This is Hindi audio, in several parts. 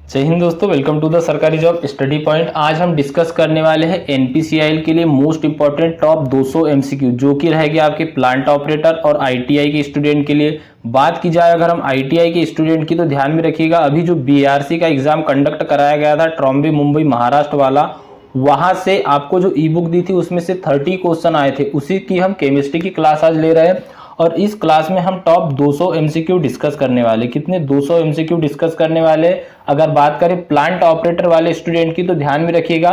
जय हिंद दोस्तों, वेलकम टू द सरकारी जॉब स्टडी पॉइंट। आज हम डिस्कस करने वाले हैं एनपीसीआईएल के लिए मोस्ट इंपॉर्टेंट टॉप 200 एमसीक्यू, जो कि रहेगी आपके प्लांट ऑपरेटर और आईटीआई के स्टूडेंट के लिए। बात की जाए अगर हम आईटीआई के स्टूडेंट की, तो ध्यान में रखिएगा अभी जो बीआरसी का एग्जाम कंडक्ट कराया गया था ट्रॉम्बे मुंबई महाराष्ट्र वाला, वहां से आपको जो ई बुक दी थी उसमें से 30 क्वेश्चन आए थे, उसी की हम केमिस्ट्री की क्लास आज ले रहे हैं। और इस क्लास में हम टॉप 200 एमसीक्यू डिस्कस करने वाले। कितने? 200 एमसीक्यू डिस्कस करने वाले। अगर बात करें प्लांट ऑपरेटर वाले स्टूडेंट की, तो ध्यान में रखिएगा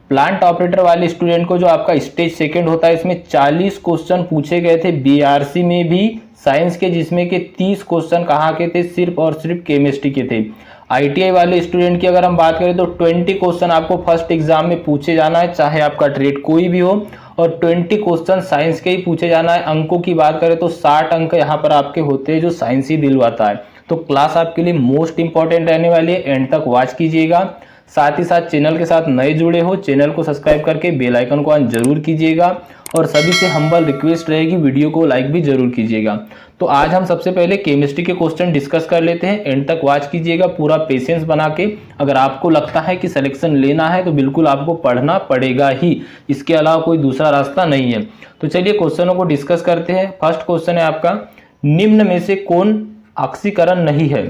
प्लांट ऑपरेटर वाले स्टूडेंट को जो आपका स्टेज सेकंड होता है, इसमें 40 क्वेश्चन पूछे गए थे बीआरसी में भी साइंस के, जिसमें के 30 क्वेश्चन कहाँ के थे? सिर्फ और सिर्फ केमिस्ट्री के थे। आईटीआई वाले स्टूडेंट की अगर हम बात करें तो 20 क्वेश्चन आपको फर्स्ट एग्जाम में पूछे जाना है, चाहे आपका ट्रेड कोई भी हो, और 20 क्वेश्चन साइंस के ही पूछे जाना है। अंकों की बात करें तो 60 अंक यहाँ पर आपके होते हैं जो साइंस ही दिलवाता है। तो क्लास आपके लिए मोस्ट इंपॉर्टेंट रहने वाली है, एंड तक वॉच कीजिएगा। साथ ही साथ चैनल के साथ नए जुड़े हो, चैनल को सब्सक्राइब करके बेल आइकन को ऑन जरूर कीजिएगा, और सभी से हम्बल रिक्वेस्ट रहेगी वीडियो को लाइक भी जरूर कीजिएगा। तो आज हम सबसे पहले केमिस्ट्री के क्वेश्चन डिस्कस कर लेते हैं, एंड तक वॉच कीजिएगा पूरा पेशेंस बना के। अगर आपको लगता है कि सिलेक्शन लेना है तो बिल्कुल आपको पढ़ना पड़ेगा ही, इसके अलावा कोई दूसरा रास्ता नहीं है। तो चलिए क्वेश्चनों को डिस्कस करते हैं। फर्स्ट क्वेश्चन है आपका, निम्न में से कौन ऑक्सीकरण नहीं है?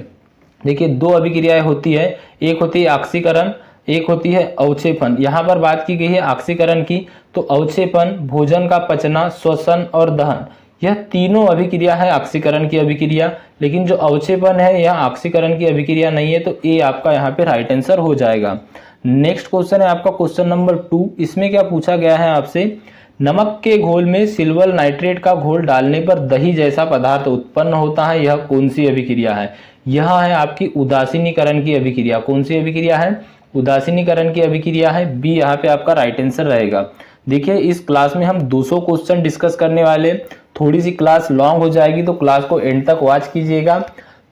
देखिए, दो अभिक्रियाएं होती है, एक होती है ऑक्सीकरण, एक होती है अवक्षेपण। यहाँ पर बात की गई है ऑक्सीकरण की, तो अवक्षेपण, भोजन का पचना, श्वसन और दहन, यह तीनों अभिक्रिया है ऑक्सीकरण की अभिक्रिया। लेकिन जो अवक्षेपण है यह ऑक्सीकरण की अभिक्रिया नहीं है, तो ए आपका यहाँ पे राइट आंसर हो जाएगा। नेक्स्ट क्वेश्चन है आपका क्वेश्चन नंबर 2। इसमें क्या पूछा गया है आपसे? नमक के घोल में सिल्वर नाइट्रेट का घोल डालने पर दही जैसा पदार्थ उत्पन्न होता है, यह कौन सी अभिक्रिया है? यह है आपकी उदासीनीकरण की अभिक्रिया। कौन सी अभिक्रिया है? उदासीनीकरण की अभिक्रिया है। बी यहाँ पे आपका राइट आंसर रहेगा। देखिए, इस क्लास में हम 200 क्वेश्चन डिस्कस करने वाले, थोड़ी सी क्लास लॉन्ग हो जाएगी, तो क्लास को एंड तक वॉच कीजिएगा,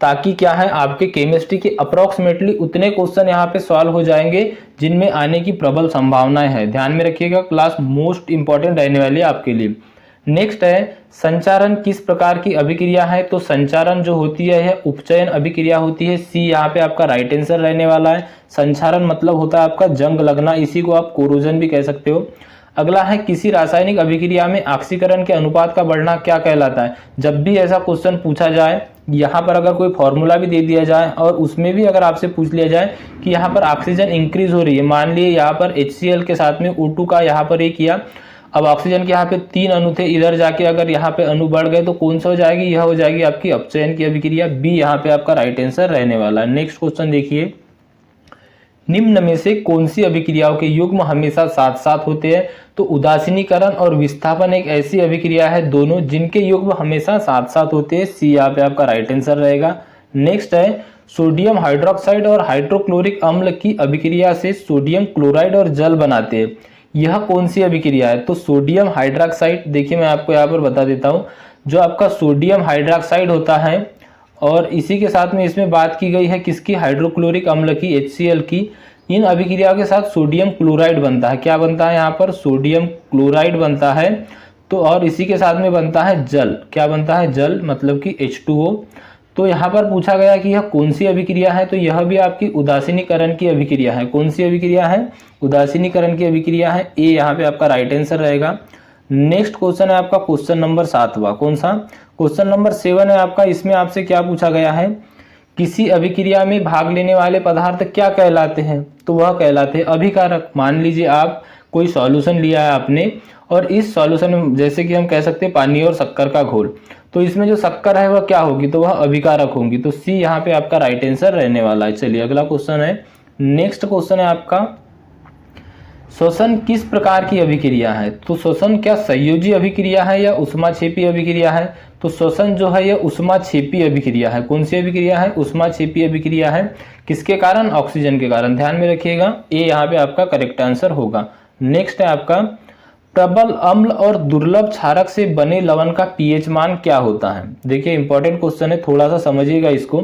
ताकि क्या है आपके केमिस्ट्री के अप्रोक्सीमेटली उतने क्वेश्चन यहाँ पे सॉल्व हो जाएंगे जिनमें आने की प्रबल संभावनाएं हैं। ध्यान में रखिएगा, क्लास मोस्ट इंपॉर्टेंट रहने वाली है आपके लिए। नेक्स्ट है, संचारण किस प्रकार की अभिक्रिया है? तो संचारण जो होती है यह उपचयन अभिक्रिया होती है। सी यहाँ पे आपका राइट आंसर रहने वाला है। संचारण मतलब होता है आपका जंग लगना, इसी को आप कोरोजन भी कह सकते हो। अगला है, किसी रासायनिक अभिक्रिया में ऑक्सीकरण के अनुपात का बढ़ना क्या कहलाता है? जब भी ऐसा क्वेश्चन पूछा जाए, यहाँ पर अगर कोई फॉर्मूला भी दे दिया जाए और उसमें भी अगर आपसे पूछ लिया जाए कि यहाँ पर ऑक्सीजन इंक्रीज हो रही है, मान लिए यहाँ पर HCl के साथ में O2 का यहाँ पर एक किया, अब ऑक्सीजन के यहाँ पे 3 अणु थे, इधर जाके अगर यहाँ पे अणु बढ़ गए तो कौन सा हो जाएगी? यह हो जाएगी आपकी अपचयन की अभिक्रिया। बी यहाँ पे आपका राइट आंसर रहने वाला है। नेक्स्ट क्वेश्चन देखिए, निम्न में से कौन सी अभिक्रियाओं के युग्म हमेशा साथ साथ होते हैं? तो उदासीनीकरण और विस्थापन एक ऐसी अभिक्रिया है दोनों जिनके युग्म हमेशा साथ साथ होते हैं। सी यहाँ पे आपका राइट आंसर रहेगा। नेक्स्ट है, सोडियम हाइड्रोक्साइड और हाइड्रोक्लोरिक अम्ल की अभिक्रिया से सोडियम क्लोराइड और जल बनाते हैं, यह कौन सी अभिक्रिया है? तो सोडियम हाइड्रोक्साइड, देखिए मैं आपको यहाँ पर बता देता हूँ, जो आपका सोडियम हाइड्रोक्साइड होता है, और इसी के साथ में इसमें बात की गई है किसकी? हाइड्रोक्लोरिक अम्ल की, HCl की। इन अभिक्रियाओं के साथ सोडियम क्लोराइड बनता है। क्या बनता है यहाँ पर? सोडियम क्लोराइड बनता है। तो और इसी के साथ में बनता है जल। क्या बनता है? जल, मतलब कि H2O। तो यहाँ पर पूछा गया कि यह कौन सी अभिक्रिया है? तो यह भी आपकी उदासीनीकरण की अभिक्रिया है। कौन सी अभिक्रिया है? उदासीनीकरण की अभिक्रिया है। ए यहाँ पे आपका राइट आंसर रहेगा। नेक्स्ट क्वेश्चन है आपका क्वेश्चन नंबर 7वां। कौन सा? क्वेश्चन नंबर 7 है आपका। इसमें आपसे क्या पूछा गया है? किसी अभिक्रिया में भाग लेने वाले पदार्थ क्या कहलाते हैं? तो वह कहलाते हैं अभिकारक। मान लीजिए आप कोई सॉल्यूशन लिया है आपने, और इस सॉल्यूशन में जैसे कि हम कह सकते हैं पानी और शक्कर का घोल, तो इसमें जो शक्कर है वह क्या होगी? तो वह अभिकारक होगी। तो सी यहाँ पे आपका राइट आंसर रहने वाला है। चलिए अगला क्वेश्चन है। नेक्स्ट क्वेश्चन है आपका, श्वसन किस प्रकार की अभिक्रिया है? तो श्वसन क्या संयोजी अभिक्रिया है या उष्माक्षेपी अभिक्रिया है? तो श्वसन जो है यह उष्माक्षेपी अभिक्रिया है। कौन सी अभिक्रिया है? उष्माक्षेपी अभिक्रिया है। किसके कारण? ऑक्सीजन के कारण। ध्यान में रखिएगा, ए यहाँ पे आपका करेक्ट आंसर होगा। नेक्स्ट है आपका, प्रबल अम्ल और दुर्लभ क्षारक से बने लवण का पीएच मान क्या होता है? देखिए इंपॉर्टेंट क्वेश्चन है, थोड़ा सा समझिएगा इसको।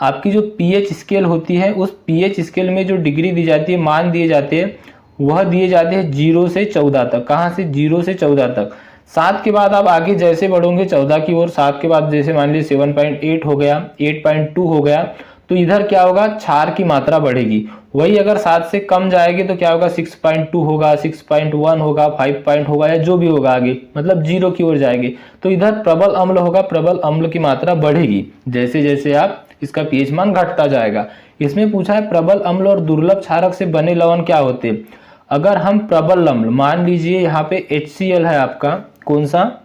आपकी जो पीएच स्केल होती है, उस पीएच स्केल में जो डिग्री दी जाती है, मान दिए जाते हैं, वह दिए जाते हैं 0 से 14 तक। कहाँ से? 0 से 14 तक। 7 के बाद आप आगे जैसे बढ़ोगे 14 की ओर, 7 के बाद जैसे मान लीजिए 7.8 हो गया, 8.2 हो गया, तो इधर क्या होगा, क्षार की मात्रा बढ़ेगी। वही अगर 7 से कम जाएगी तो क्या होगा, 6.2 होगा, 6.1 होगा, 5 पॉइंट होगा, या जो भी होगा आगे, मतलब 0 की ओर जाएगी। तो इधर प्रबल अम्ल होगा, प्रबल अम्ल की मात्रा बढ़ेगी जैसे जैसे आप इसका पीएच मान घटता जाएगा। इसमें पूछा है प्रबल अम्ल और दुर्लभ क्षारक से बने लवण क्या होते हैं। अगर हम प्रबल अम्ल, मान लीजिए यहाँ पे HCl है आपका, कौन सा,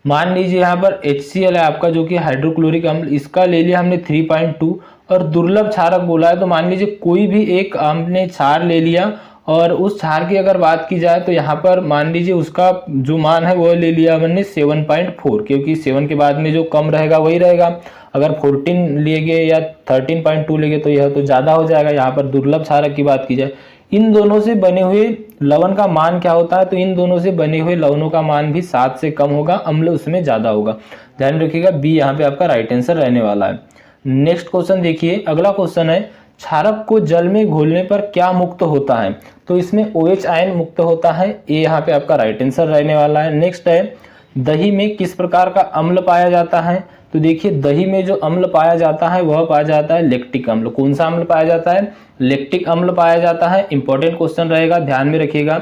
मान लीजिए यहाँ पर HCl है आपका जो कि हाइड्रोक्लोरिक अम्ल, इसका ले लिया हमने 3.2, और दुर्लभ क्षारक बोला है तो मान लीजिए कोई भी एक हमने क्षार ले लिया, और उस क्षार की अगर बात की जाए तो यहाँ पर मान लीजिए उसका जो मान है वो ले लिया हमने 7.4, क्योंकि 7 के बाद में जो कम रहेगा वही रहेगा। अगर 14 लिए गए या 13.2 लेंगे तो यह तो ज़्यादा हो जाएगा। यहाँ पर दुर्लभ क्षारक की बात की जाए, इन दोनों से बने हुए लवण का मान क्या होता है, तो इन दोनों से बने हुए लवणों का मान भी 7 से कम होगा, अम्ल उसमें ज़्यादा होगा। ध्यान रखिएगा, बी यहाँ पे आपका राइट आंसर रहने वाला है। नेक्स्ट क्वेश्चन देखिए, अगला क्वेश्चन है क्षारक को जल में घोलने पर क्या मुक्त होता है, तो इसमें OH आयन मुक्त होता है, ए यहाँ पे आपका राइट आंसर रहने वाला है। नेक्स्ट है दही में किस प्रकार का अम्ल पाया जाता है, तो देखिए दही में जो अम्ल पाया जाता है वह पाया जाता है लैक्टिक अम्ल। कौन सा अम्ल पाया जाता है, लैक्टिक अम्ल पाया जाता है। इंपॉर्टेंट क्वेश्चन रहेगा, ध्यान में रखिएगा।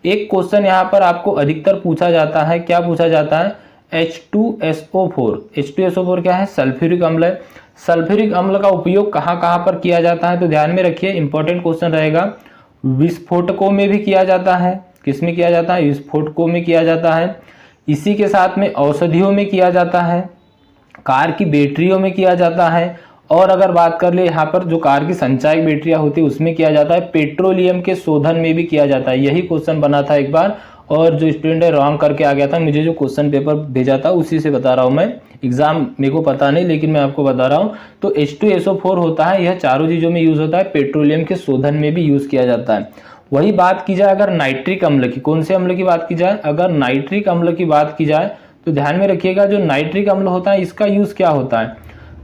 एक क्वेश्चन यहाँ पर आपको अधिकतर पूछा जाता है, क्या पूछा जाता है, H2SO4। H2SO4 क्या है, सल्फ्यूरिक अम्ल है। सल्फ्यूरिक अम्ल का उपयोग कहाँ कहाँ पर किया जाता है, तो ध्यान में रखिए, इंपॉर्टेंट क्वेश्चन रहेगा। विस्फोटकों में भी किया जाता है, किसमें किया जाता है, विस्फोटकों में किया जाता है। इसी के साथ में औषधियों में किया जाता है, कार की बैटरियों में किया जाता है, और अगर बात कर ले यहाँ पर जो कार की संचायक बैटरियां होती है उसमें किया जाता है, पेट्रोलियम के शोधन में भी किया जाता है। यही क्वेश्चन बना था एक बार, और जो स्टूडेंट है रॉन्ग करके आ गया था, मुझे जो क्वेश्चन पेपर भेजा था उसी से बता रहा हूँ मैं, एग्जाम मेरे को पता नहीं लेकिन मैं आपको बता रहा हूँ। तो H2SO4 होता है, यह चारों चीज़ों में यूज होता है, पेट्रोलियम के शोधन में भी यूज किया जाता है। वही बात की जाए अगर नाइट्रिक अम्ल की, कौन से अम्ल की बात की जाए, अगर नाइट्रिक अम्ल की बात की जाए तो ध्यान में रखिएगा, जो नाइट्रिक अम्ल होता है इसका यूज क्या होता है,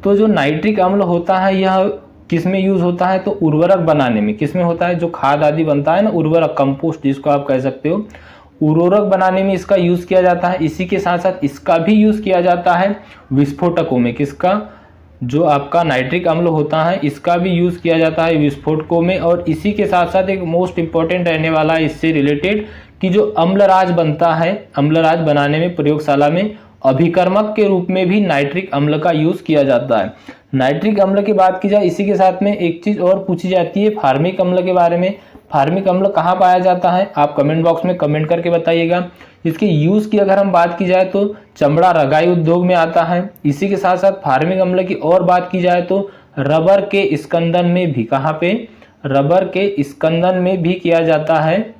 तो जो नाइट्रिक अम्ल होता है यह किस में यूज होता है, तो उर्वरक बनाने में। किस में होता है, जो खाद आदि बनता है ना, उर्वरक, कंपोस्ट जिसको आप कह सकते हो, उर्वरक बनाने में इसका यूज किया जाता है। इसी के साथ साथ इसका भी यूज किया जाता है विस्फोटकों में। किसका, जो आपका नाइट्रिक अम्ल होता है इसका भी यूज किया जाता है विस्फोटकों में। और इसी के साथ साथ एक मोस्ट इंपॉर्टेंट रहने वाला है इससे रिलेटेड, कि जो अम्लराज बनता है, अम्लराज बनाने में प्रयोगशाला में अभिकर्मक के रूप में भी नाइट्रिक अम्ल का यूज किया जाता है। नाइट्रिक अम्ल की बात की जाए, इसी के साथ में एक चीज और पूछी जाती है फार्मिक अम्ल के बारे में। फार्मिक अम्ल कहाँ पाया जाता है, आप कमेंट बॉक्स में कमेंट करके बताइएगा। इसके यूज की अगर हम बात की जाए तो चमड़ा रगाई उद्योग में आता है। इसी के साथ साथ फार्मिक अम्ल की और बात की जाए तो रबर के स्कंदन में भी, कहाँ पे, रबर के स्कंदन में भी किया जाता है,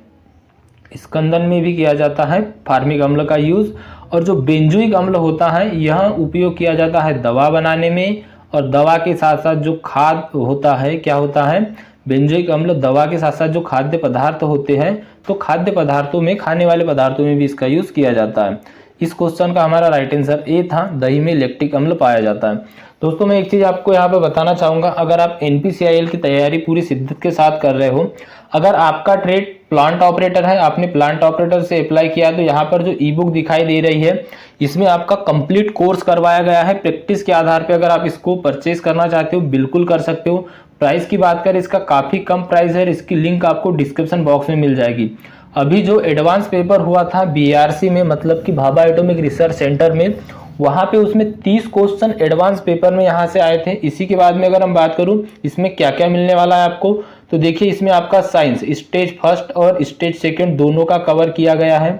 स्कंदन में भी किया जाता है फार्मिक अम्ल का यूज। और जो बेंजोइक अम्ल होता है यह उपयोग किया जाता है दवा बनाने में, और दवा के साथ साथ जो खाद होता है, क्या होता है, बेंजोइक अम्ल दवा के साथ साथ जो खाद्य पदार्थ होते हैं, तो खाद्य पदार्थों में, खाने वाले पदार्थों में भी इसका यूज किया जाता है। इस क्वेश्चन का हमारा राइट आंसर ए था, दही में लैक्टिक अम्ल पाया जाता है। दोस्तों मैं एक चीज आपको यहाँ पे बताना चाहूंगा, अगर आप NPCIL की तैयारी पूरी शिद्दत के साथ कर रहे हो, अगर आपका ट्रेड प्लांट ऑपरेटर है, आपने प्लांट ऑपरेटर से अप्लाई किया है, तो यहाँ पर जो ई बुक दिखाई दे रही है इसमें आपका कंप्लीट कोर्स करवाया गया है प्रैक्टिस के आधार पे। अगर आप इसको परचेज करना चाहते हो बिल्कुल कर सकते हो। प्राइस की बात करें, इसका काफी कम प्राइस है, इसकी लिंक आपको डिस्क्रिप्शन बॉक्स में मिल जाएगी। अभी जो एडवांस पेपर हुआ था BRC में, मतलब कि भाभा एटॉमिक रिसर्च सेंटर में, वहां पे उसमें 30 क्वेश्चन एडवांस पेपर में यहाँ से आए थे। इसी के बाद में अगर हम बात करूं इसमें क्या क्या मिलने वाला है आपको, तो देखिए इसमें आपका साइंस स्टेज फर्स्ट और स्टेज सेकंड दोनों का कवर किया गया है।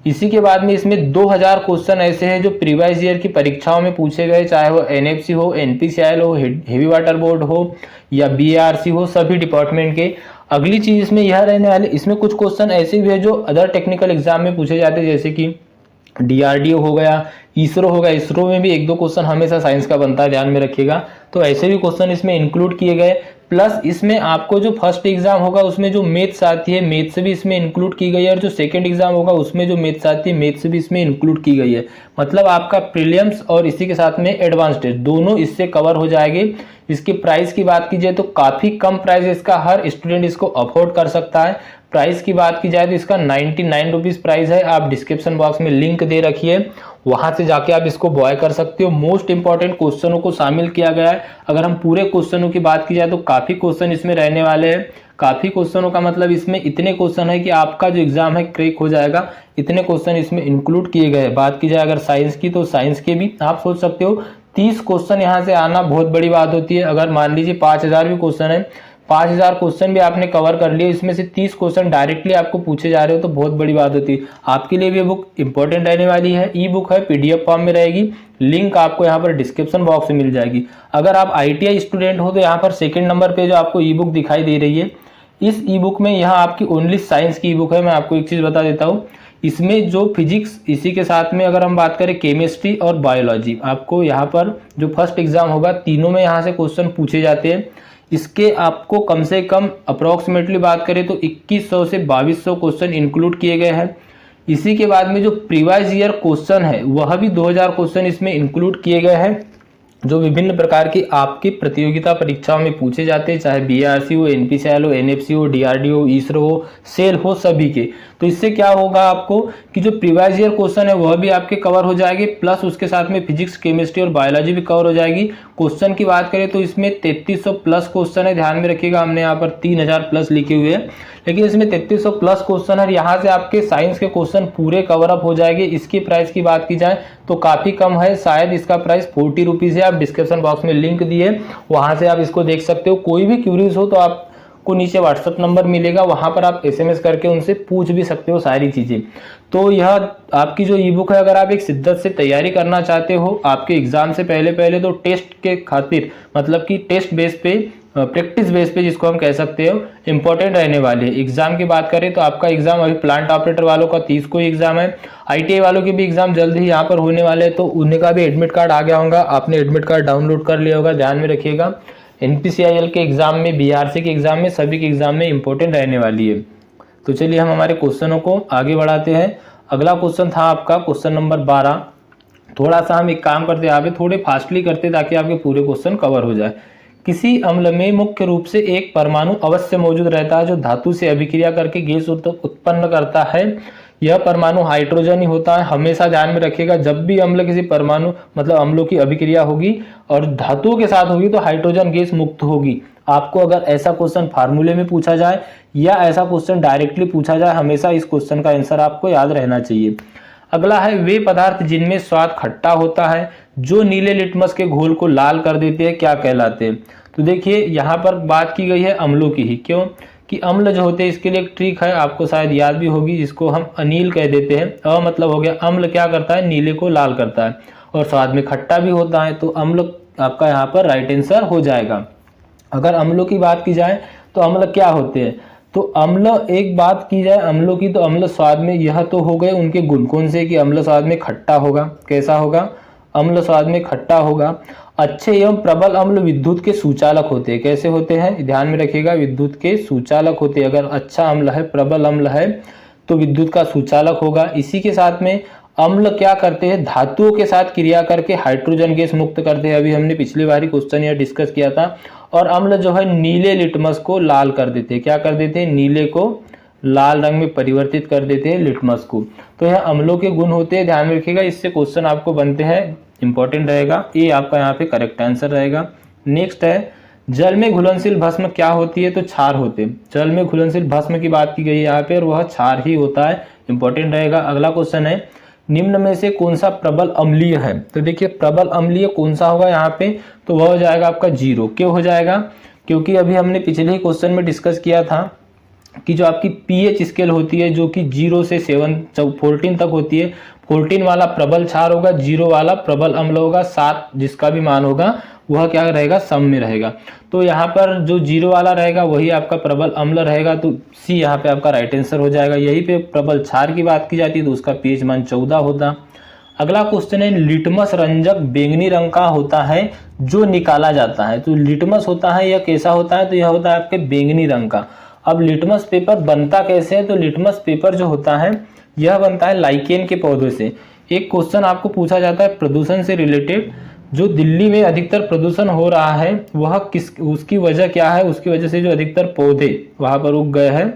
इसी के बाद में इसमें 2000 क्वेश्चन ऐसे हैं जो प्रीवियस ईयर की परीक्षाओं में पूछे गए, चाहे वो NFC हो, NPCIL हो, हेवी वाटर बोर्ड हो या BRC हो, सभी डिपार्टमेंट के। अगली चीज इसमें यह रहने वाले, इसमें कुछ क्वेश्चन ऐसे भी है जो अदर टेक्निकल एग्जाम में पूछे जाते हैं, जैसे कि DRDO हो गया, इसरो हो गया। इसरो में भी 1-2 क्वेश्चन हमेशा साइंस का बनता है, ध्यान में रखिएगा। तो ऐसे भी क्वेश्चन इसमें इंक्लूड किए गए। प्लस इसमें आपको जो फर्स्ट एग्जाम होगा उसमें जो मैथ्स आती है, मैथ्स भी इसमें इंक्लूड की गई है, और जो सेकंड एग्जाम होगा उसमें जो मैथ्स आती है, मैथ्स भी इसमें इंक्लूड की गई है। मतलब आपका प्रीलिम्स और इसी के साथ में एडवांस टेस्ट दोनों इससे कवर हो जाएंगे। इसकी प्राइस की बात की जाए तो काफी कम प्राइस इसका, हर स्टूडेंट इसको अफोर्ड कर सकता है। प्राइस की बात की जाए तो इसका 99 रुपीज प्राइस है। आप डिस्क्रिप्शन बॉक्स में लिंक दे रखिए, वहां से जाके आप इसको बॉय कर सकते हो। मोस्ट इंपॉर्टेंट क्वेश्चनों को शामिल किया गया है। अगर हम पूरे क्वेश्चनों की बात की जाए तो काफी क्वेश्चन इसमें रहने वाले हैं। काफी क्वेश्चनों का मतलब इसमें इतने क्वेश्चन है कि आपका जो एग्जाम है क्रैक हो जाएगा, इतने क्वेश्चन इसमें इंक्लूड किए गए हैं। बात की जाए अगर साइंस की, तो साइंस के भी आप सोच सकते हो 30 क्वेश्चन यहाँ से आना बहुत बड़ी बात होती है। अगर मान लीजिए 5000 भी क्वेश्चन है, 5000 क्वेश्चन भी आपने कवर कर लिए, इसमें से 30 क्वेश्चन डायरेक्टली आपको पूछे जा रहे हो तो बहुत बड़ी बात होती है। आपके लिए भी बुक इंपॉर्टेंट रहने वाली है। ई बुक है, पीडीएफ फॉर्म में रहेगी, लिंक आपको यहाँ पर डिस्क्रिप्शन बॉक्स में मिल जाएगी। अगर आप आईटीआई स्टूडेंट हो तो यहाँ पर सेकंड नंबर पे जो आपको ई बुक दिखाई दे रही है, इस ई बुक में यहाँ आपकी ओनली साइंस की ई बुक है। मैं आपको एक चीज बता देता हूँ, इसमें जो फिजिक्स, इसी के साथ में अगर हम बात करें केमिस्ट्री और बायोलॉजी, आपको यहाँ पर जो फर्स्ट एग्जाम होगा तीनों में यहाँ से क्वेश्चन पूछे जाते हैं। इसके आपको कम से कम अप्रोक्सीमेटली बात करें तो 2100 से 2200 क्वेश्चन इंक्लूड किए गए हैं। इसी के बाद में जो प्रीवियस ईयर क्वेश्चन है वह भी 2000 क्वेश्चन इसमें इंक्लूड किए गए हैं, जो विभिन्न प्रकार की आपकी प्रतियोगिता परीक्षाओं में पूछे जाते हैं, चाहे बीआरसी हो, एनपीसीआई हो, एनएफसी हो, डीआरडीओ, इसरो हो, सेल हो, सभी के। तो इससे क्या होगा आपको कि जो प्रीवियस ईयर क्वेश्चन है वह भी आपके कवर हो जाएंगे, प्लस उसके साथ में फिजिक्स, केमिस्ट्री और बायोलॉजी भी कवर हो जाएगी। क्वेश्चन की बात करें तो इसमें 3300 प्लस क्वेश्चन है। ध्यान में रखिएगा, हमने यहाँ पर 3000 प्लस लिखे हुए हैं, लेकिन इसमें 3300 प्लस क्वेश्चन है। यहाँ से आपके साइंस के क्वेश्चन पूरे कवर अप हो जाएंगे। इसकी प्राइस की बात की जाए तो काफी कम है, शायद इसका प्राइस 40 रुपीज है। आप डिस्क्रिप्शन बॉक्स में लिंक दिए, वहां से आप इसको देख सकते हो। कोई भी क्यूरीज हो तो आपको नीचे व्हाट्सएप नंबर मिलेगा, वहां पर आप एसएमएस करके उनसे पूछ भी सकते हो सारी चीजें। तो यह आपकी जो ई बुक है, अगर आप एक शिद्दत से तैयारी करना चाहते हो आपके एग्जाम से पहले तो टेस्ट के खातिर, मतलब कि टेस्ट बेस पे, प्रैक्टिस बेस पे जिसको हम कह सकते हो, इंपॉर्टेंट रहने वाली है। एग्जाम की बात करें तो आपका एग्जाम अभी प्लांट ऑपरेटर वालों का 30 को एग्जाम है, आईटीआई वालों के भी एग्जाम जल्द ही यहाँ पर होने वाले हैं, तो उन्हें का भी एडमिट कार्ड आ गया होगा। आपने एडमिट कार्ड डाउनलोड कर लिया होगा, ध्यान में रखिएगा। एनपीसीआईएल के एग्जाम में, बीआरसी के एग्जाम में, सभी के एग्जाम में इंपॉर्टेंट रहने वाली है। तो चलिए हम हमारे क्वेश्चनों को आगे बढ़ाते हैं। अगला क्वेश्चन था आपका क्वेश्चन नंबर 12। थोड़ा सा हम एक काम करते, यहाँ पे थोड़े फास्टली करते ताकि आपके पूरे क्वेश्चन कवर हो जाए। किसी अम्ल में मुख्य रूप से एक परमाणु अवश्य मौजूद रहता है जो धातु से अभिक्रिया करके गैस उत्पन्न करता है। यह परमाणु हाइड्रोजन ही होता है। हमेशा ध्यान में रखिएगा, जब भी अम्ल किसी परमाणु, मतलब अम्लों की अभिक्रिया होगी और धातुओं के साथ होगी तो हाइड्रोजन गैस मुक्त होगी। आपको अगर ऐसा क्वेश्चन फार्मूले में पूछा जाए या ऐसा क्वेश्चन डायरेक्टली पूछा जाए, हमेशा इस क्वेश्चन का आंसर आपको याद रहना चाहिए। अगला है, वे पदार्थ जिनमें स्वाद खट्टा होता है जो नीले लिटमस के घोल को लाल कर देते हैं क्या कहलाते हैं। तो देखिए यहाँ पर बात की गई है अम्लों की ही, क्यों कि अम्ल जो होते हैं, इसके लिए एक ट्रिक है, आपको शायद याद भी होगी, जिसको हम अनील कह देते हैं। अ मतलब हो गया अम्ल, क्या करता है, नीले को लाल करता है, और स्वाद में खट्टा भी होता है, तो अम्ल आपका यहाँ पर राइट आंसर हो जाएगा। अगर अम्लों की बात की जाए तो अम्ल क्या होते हैं, तो अम्ल, एक बात की जाए अम्लों की तो अम्ल स्वाद में, यह तो हो गए उनके गुण, कौन से, कि अम्ल स्वाद में खट्टा होगा। कैसा होगा, अम्ल स्वाद में खट्टा होगा। अच्छे एवं प्रबल अम्ल विद्युत के सुचालक होते हैं। कैसे होते हैं, ध्यान में रखिएगा, विद्युत के सुचालक होते हैं। अगर अच्छा अम्ल है, प्रबल अम्ल है, तो विद्युत का सुचालक होगा। इसी के साथ में अम्ल क्या करते हैं, धातुओं के साथ क्रिया करके हाइड्रोजन गैस मुक्त करते हैं। अभी हमने पिछली बार क्वेश्चन यह डिस्कस किया था। और अम्ल जो है नीले लिटमस को लाल कर देते हैं। क्या कर देते हैं, नीले को लाल रंग में परिवर्तित कर देते हैं, लिटमस को। तो यह अम्लों के गुण होते हैं, ध्यान में रखिएगा। इससे क्वेश्चन आपको बनते हैं, इंपॉर्टेंट रहेगा। ये आपका यहाँ पे करेक्ट आंसर रहेगा। नेक्स्ट है, जल में घुलनशील भस्म क्या होती है, तो क्षार होते हैं। जल में घुलनशील भस्म की बात की गई है यहाँ पे, और वह क्षार ही होता है, इंपॉर्टेंट रहेगा। अगला क्वेश्चन है, निम्न में से कौन सा प्रबल अम्लीय है। तो देखिए प्रबल अम्लीय कौन सा होगा यहाँ पे, तो वह हो जाएगा आपका 0। क्यों हो जाएगा, क्योंकि अभी हमने पिछले ही क्वेश्चन में डिस्कस किया था कि जो आपकी पीएच स्केल होती है, जो कि 0 से 14 तक होती है, 14 वाला प्रबल क्षार होगा, 0 वाला प्रबल अम्ल होगा, 7 जिसका भी मान होगा वह क्या रहेगा, सम में रहेगा। तो यहाँ पर जो 0 वाला रहेगा वही आपका प्रबल अम्ल रहेगा, तो सी यहाँ पे आपका राइट आंसर हो जाएगा। यहीं पे प्रबल क्षार की बात की जाती है तो उसका पीएच मान 14 होता। अगला क्वेश्चन है, लिटमस रंजक बैंगनी रंग का होता है जो निकाला जाता है। तो लिटमस होता है, यह कैसा होता है, तो यह होता है आपके बैंगनी रंग का। अब लिटमस पेपर बनता कैसे है, तो लिटमस पेपर जो होता है यह बनता है लाइकेन के पौधे से। एक क्वेश्चन आपको पूछा जाता है प्रदूषण से रिलेटेड, जो दिल्ली में अधिकतर प्रदूषण हो रहा है वह उसकी वजह क्या है, उसकी वजह से जो अधिकतर पौधे वहां पर उग गए हैं,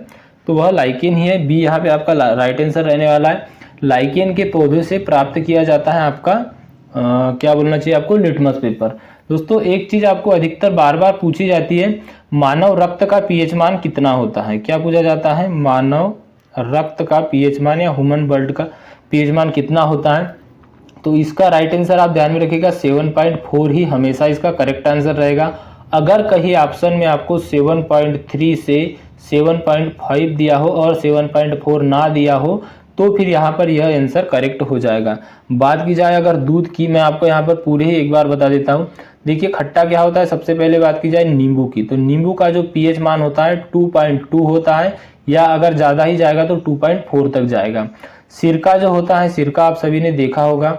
तो वह लाइकेन ही है। बी यहाँ पे आपका राइट आंसर रहने वाला है। लाइकेन के पौधे से प्राप्त किया जाता है आपका क्या बोलना चाहिए आपको, लिटमस पेपर। दोस्तों एक चीज आपको अधिकतर बार बार पूछी जाती है, मानव रक्त का पीएच मान कितना होता है। क्या पूछा जाता है, मानव रक्त का पीएच मान या ह्यूमन ब्लड का पीएच मान कितना होता है। तो इसका राइट आंसर आप ध्यान में रखिएगा 7.4 ही हमेशा इसका करेक्ट आंसर रहेगा। अगर कहीं ऑप्शन में आपको 7.3 से 7.5 दिया हो और 7.4 ना दिया हो तो फिर यहाँ पर यह आंसर करेक्ट हो जाएगा। बात की जाए अगर दूध की, मैं आपको यहाँ पर पूरे ही एक बार बता देता हूँ। देखिए खट्टा क्या होता है, सबसे पहले बात की जाए नींबू की, तो नींबू का जो पीएच मान होता है 2.2 होता है, या अगर ज़्यादा ही जाएगा तो 2.4 तक जाएगा। सिरका जो होता है, सिरका आप सभी ने देखा होगा,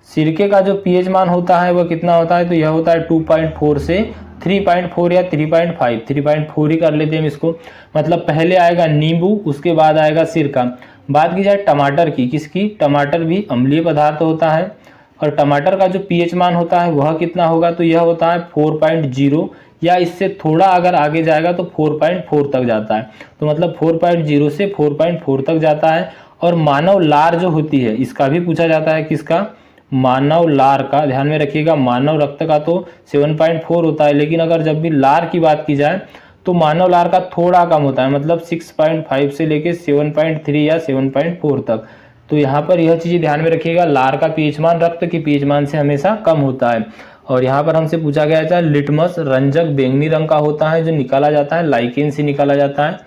सिरके का जो पीएच मान होता है वह कितना होता है, तो यह होता है 2.4 से 3.4 या 3.5, 3.4 ही कर लेते हैं हम इसको। मतलब पहले आएगा नींबू, उसके बाद आएगा सिरका। बात की जाए टमाटर की, किसकी, टमाटर भी अम्लीय पदार्थ होता है और टमाटर का जो पीएच मान होता है वह कितना होगा, तो यह होता है 4.0 या इससे थोड़ा अगर आगे जाएगा तो 4.4 तक जाता है। तो मतलब 4.0 से 4.4 तक जाता है। और मानव लार जो होती है इसका भी पूछा जाता है, किसका, मानव लार का। ध्यान में रखिएगा मानव रक्त का तो 7.4 होता है, लेकिन अगर जब भी लार की बात की जाए तो मानव लार का थोड़ा कम होता है, मतलब 6.5 से लेके 7.3 या 7.4 तक। तो यहाँ पर यह चीज़ ध्यान में रखिएगा, लार का पीएच मान रक्त के पीएच मान से हमेशा कम होता है। और यहाँ पर हमसे पूछा गया था लिटमस रंजक बैंगनी रंग का होता है जो निकाला जाता है, लाइकेन से निकाला जाता है।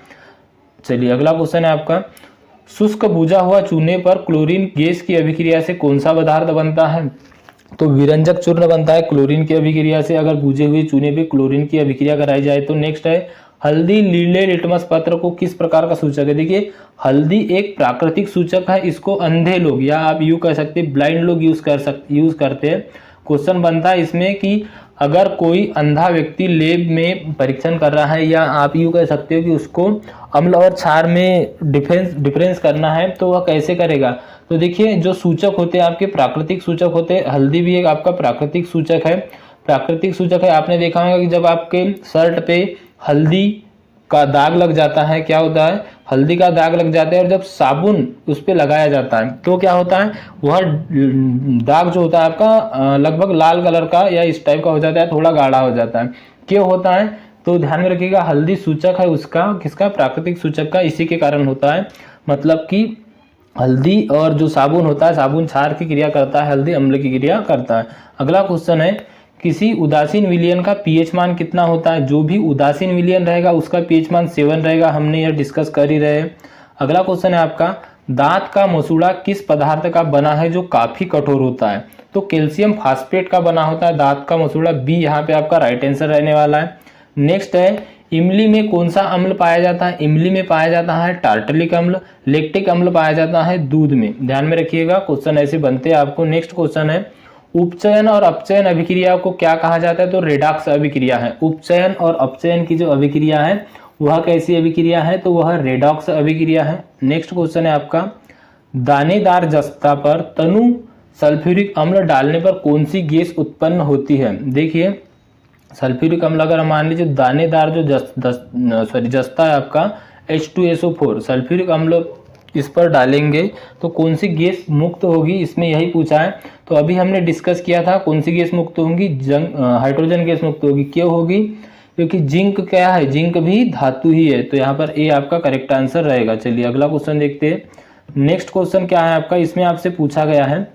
चलिए अगला क्वेश्चन है आपका, शुष्क भुजा हुआ चूने पर क्लोरीन गैस की अभिक्रिया से कौन सा पदार्थ बनता है, तो विरंजक चूर्ण बनता है क्लोरीन की अभिक्रिया से, अगर भुजे हुए चूने पे क्लोरीन की अभिक्रिया कराई जाए तो। नेक्स्ट है, हल्दी नीले लिटमस पत्र को किस प्रकार का सूचक है। देखिए हल्दी एक प्राकृतिक सूचक है, इसको अंधे लोग या आप यूं कह सकते ब्लाइंड लोग यूज करते हैं। क्वेश्चन बनता है इसमें कि अगर कोई अंधा व्यक्ति लैब में परीक्षण कर रहा है, या आप यूं कह सकते हो कि उसको अम्ल और क्षार में डिफरेंस करना है, तो वह कैसे करेगा। तो देखिए जो सूचक होते हैं आपके प्राकृतिक सूचक होते हैं, हल्दी भी एक आपका प्राकृतिक सूचक है। प्राकृतिक सूचक है, आपने देखा होगा कि जब आपके शर्ट पे हल्दी का दाग लग जाता है, क्या होता है, हल्दी का दाग लग जाता है और जब साबुन उस पर लगाया जाता है तो क्या होता है, वह दाग जो होता है आपका लगभग लाल कलर का या इस टाइप का हो जाता है, थोड़ा गाढ़ा हो जाता है। क्यों होता है, तो ध्यान में रखिएगा हल्दी सूचक है उसका, किसका, प्राकृतिक सूचक का, इसी के कारण होता है। मतलब कि हल्दी और जो साबुन होता है, साबुन क्षार की क्रिया करता है, हल्दी अम्ल की क्रिया करता है। अगला क्वेश्चन है, किसी उदासीन विलयन का पीएच मान कितना होता है। जो भी उदासीन विलयन रहेगा उसका पीएच मान 7 रहेगा, हमने यह डिस्कस कर ही रहे हैं। अगला क्वेश्चन है आपका, दांत का मसूड़ा किस पदार्थ का बना है जो काफी कठोर होता है, तो कैल्शियम फास्फेट का बना होता है दांत का मसूड़ा, बी यहाँ पे आपका राइट आंसर रहने वाला है। नेक्स्ट है, इमली में कौन सा अम्ल पाया जाता है। इमली में पाया जाता है टार्टलिक अम्ल, लैक्टिक अम्ल पाया जाता है दूध में। ध्यान में रखिएगा क्वेश्चन ऐसे बनते हैं आपको। नेक्स्ट क्वेश्चन है, उपचयन और अपचयन अभिक्रिया को क्या कहा जाता है, तो रेडॉक्स अभिक्रिया है। उपचयन और अपचयन की जो अभिक्रिया है वह कैसी अभिक्रिया है, तो वह रेडॉक्स अभिक्रिया है। नेक्स्ट क्वेश्चन है आपका, दानेदार जस्ता पर तनु सल्फ्यूरिक अम्ल डालने पर कौन सी गैस उत्पन्न होती है। देखिए सल्फ्यूरिक अम्ल अगर हम मान लीजिए दानेदार जो जस्ता है आपका H2SO4, सल्फ्यूरिक अम्ल इस पर डालेंगे तो कौन सी गैस मुक्त होगी, इसमें यही पूछा है। तो अभी हमने डिस्कस किया था कौन सी गैस मुक्त होगी, हाइड्रोजन गैस मुक्त होगी। क्यों होगी, क्योंकि जिंक क्या है, जिंक भी धातु ही है। तो यहाँ पर ए आपका करेक्ट आंसर रहेगा। चलिए अगला क्वेश्चन देखते हैं। नेक्स्ट क्वेश्चन क्या है आपका, इसमें आपसे पूछा गया है,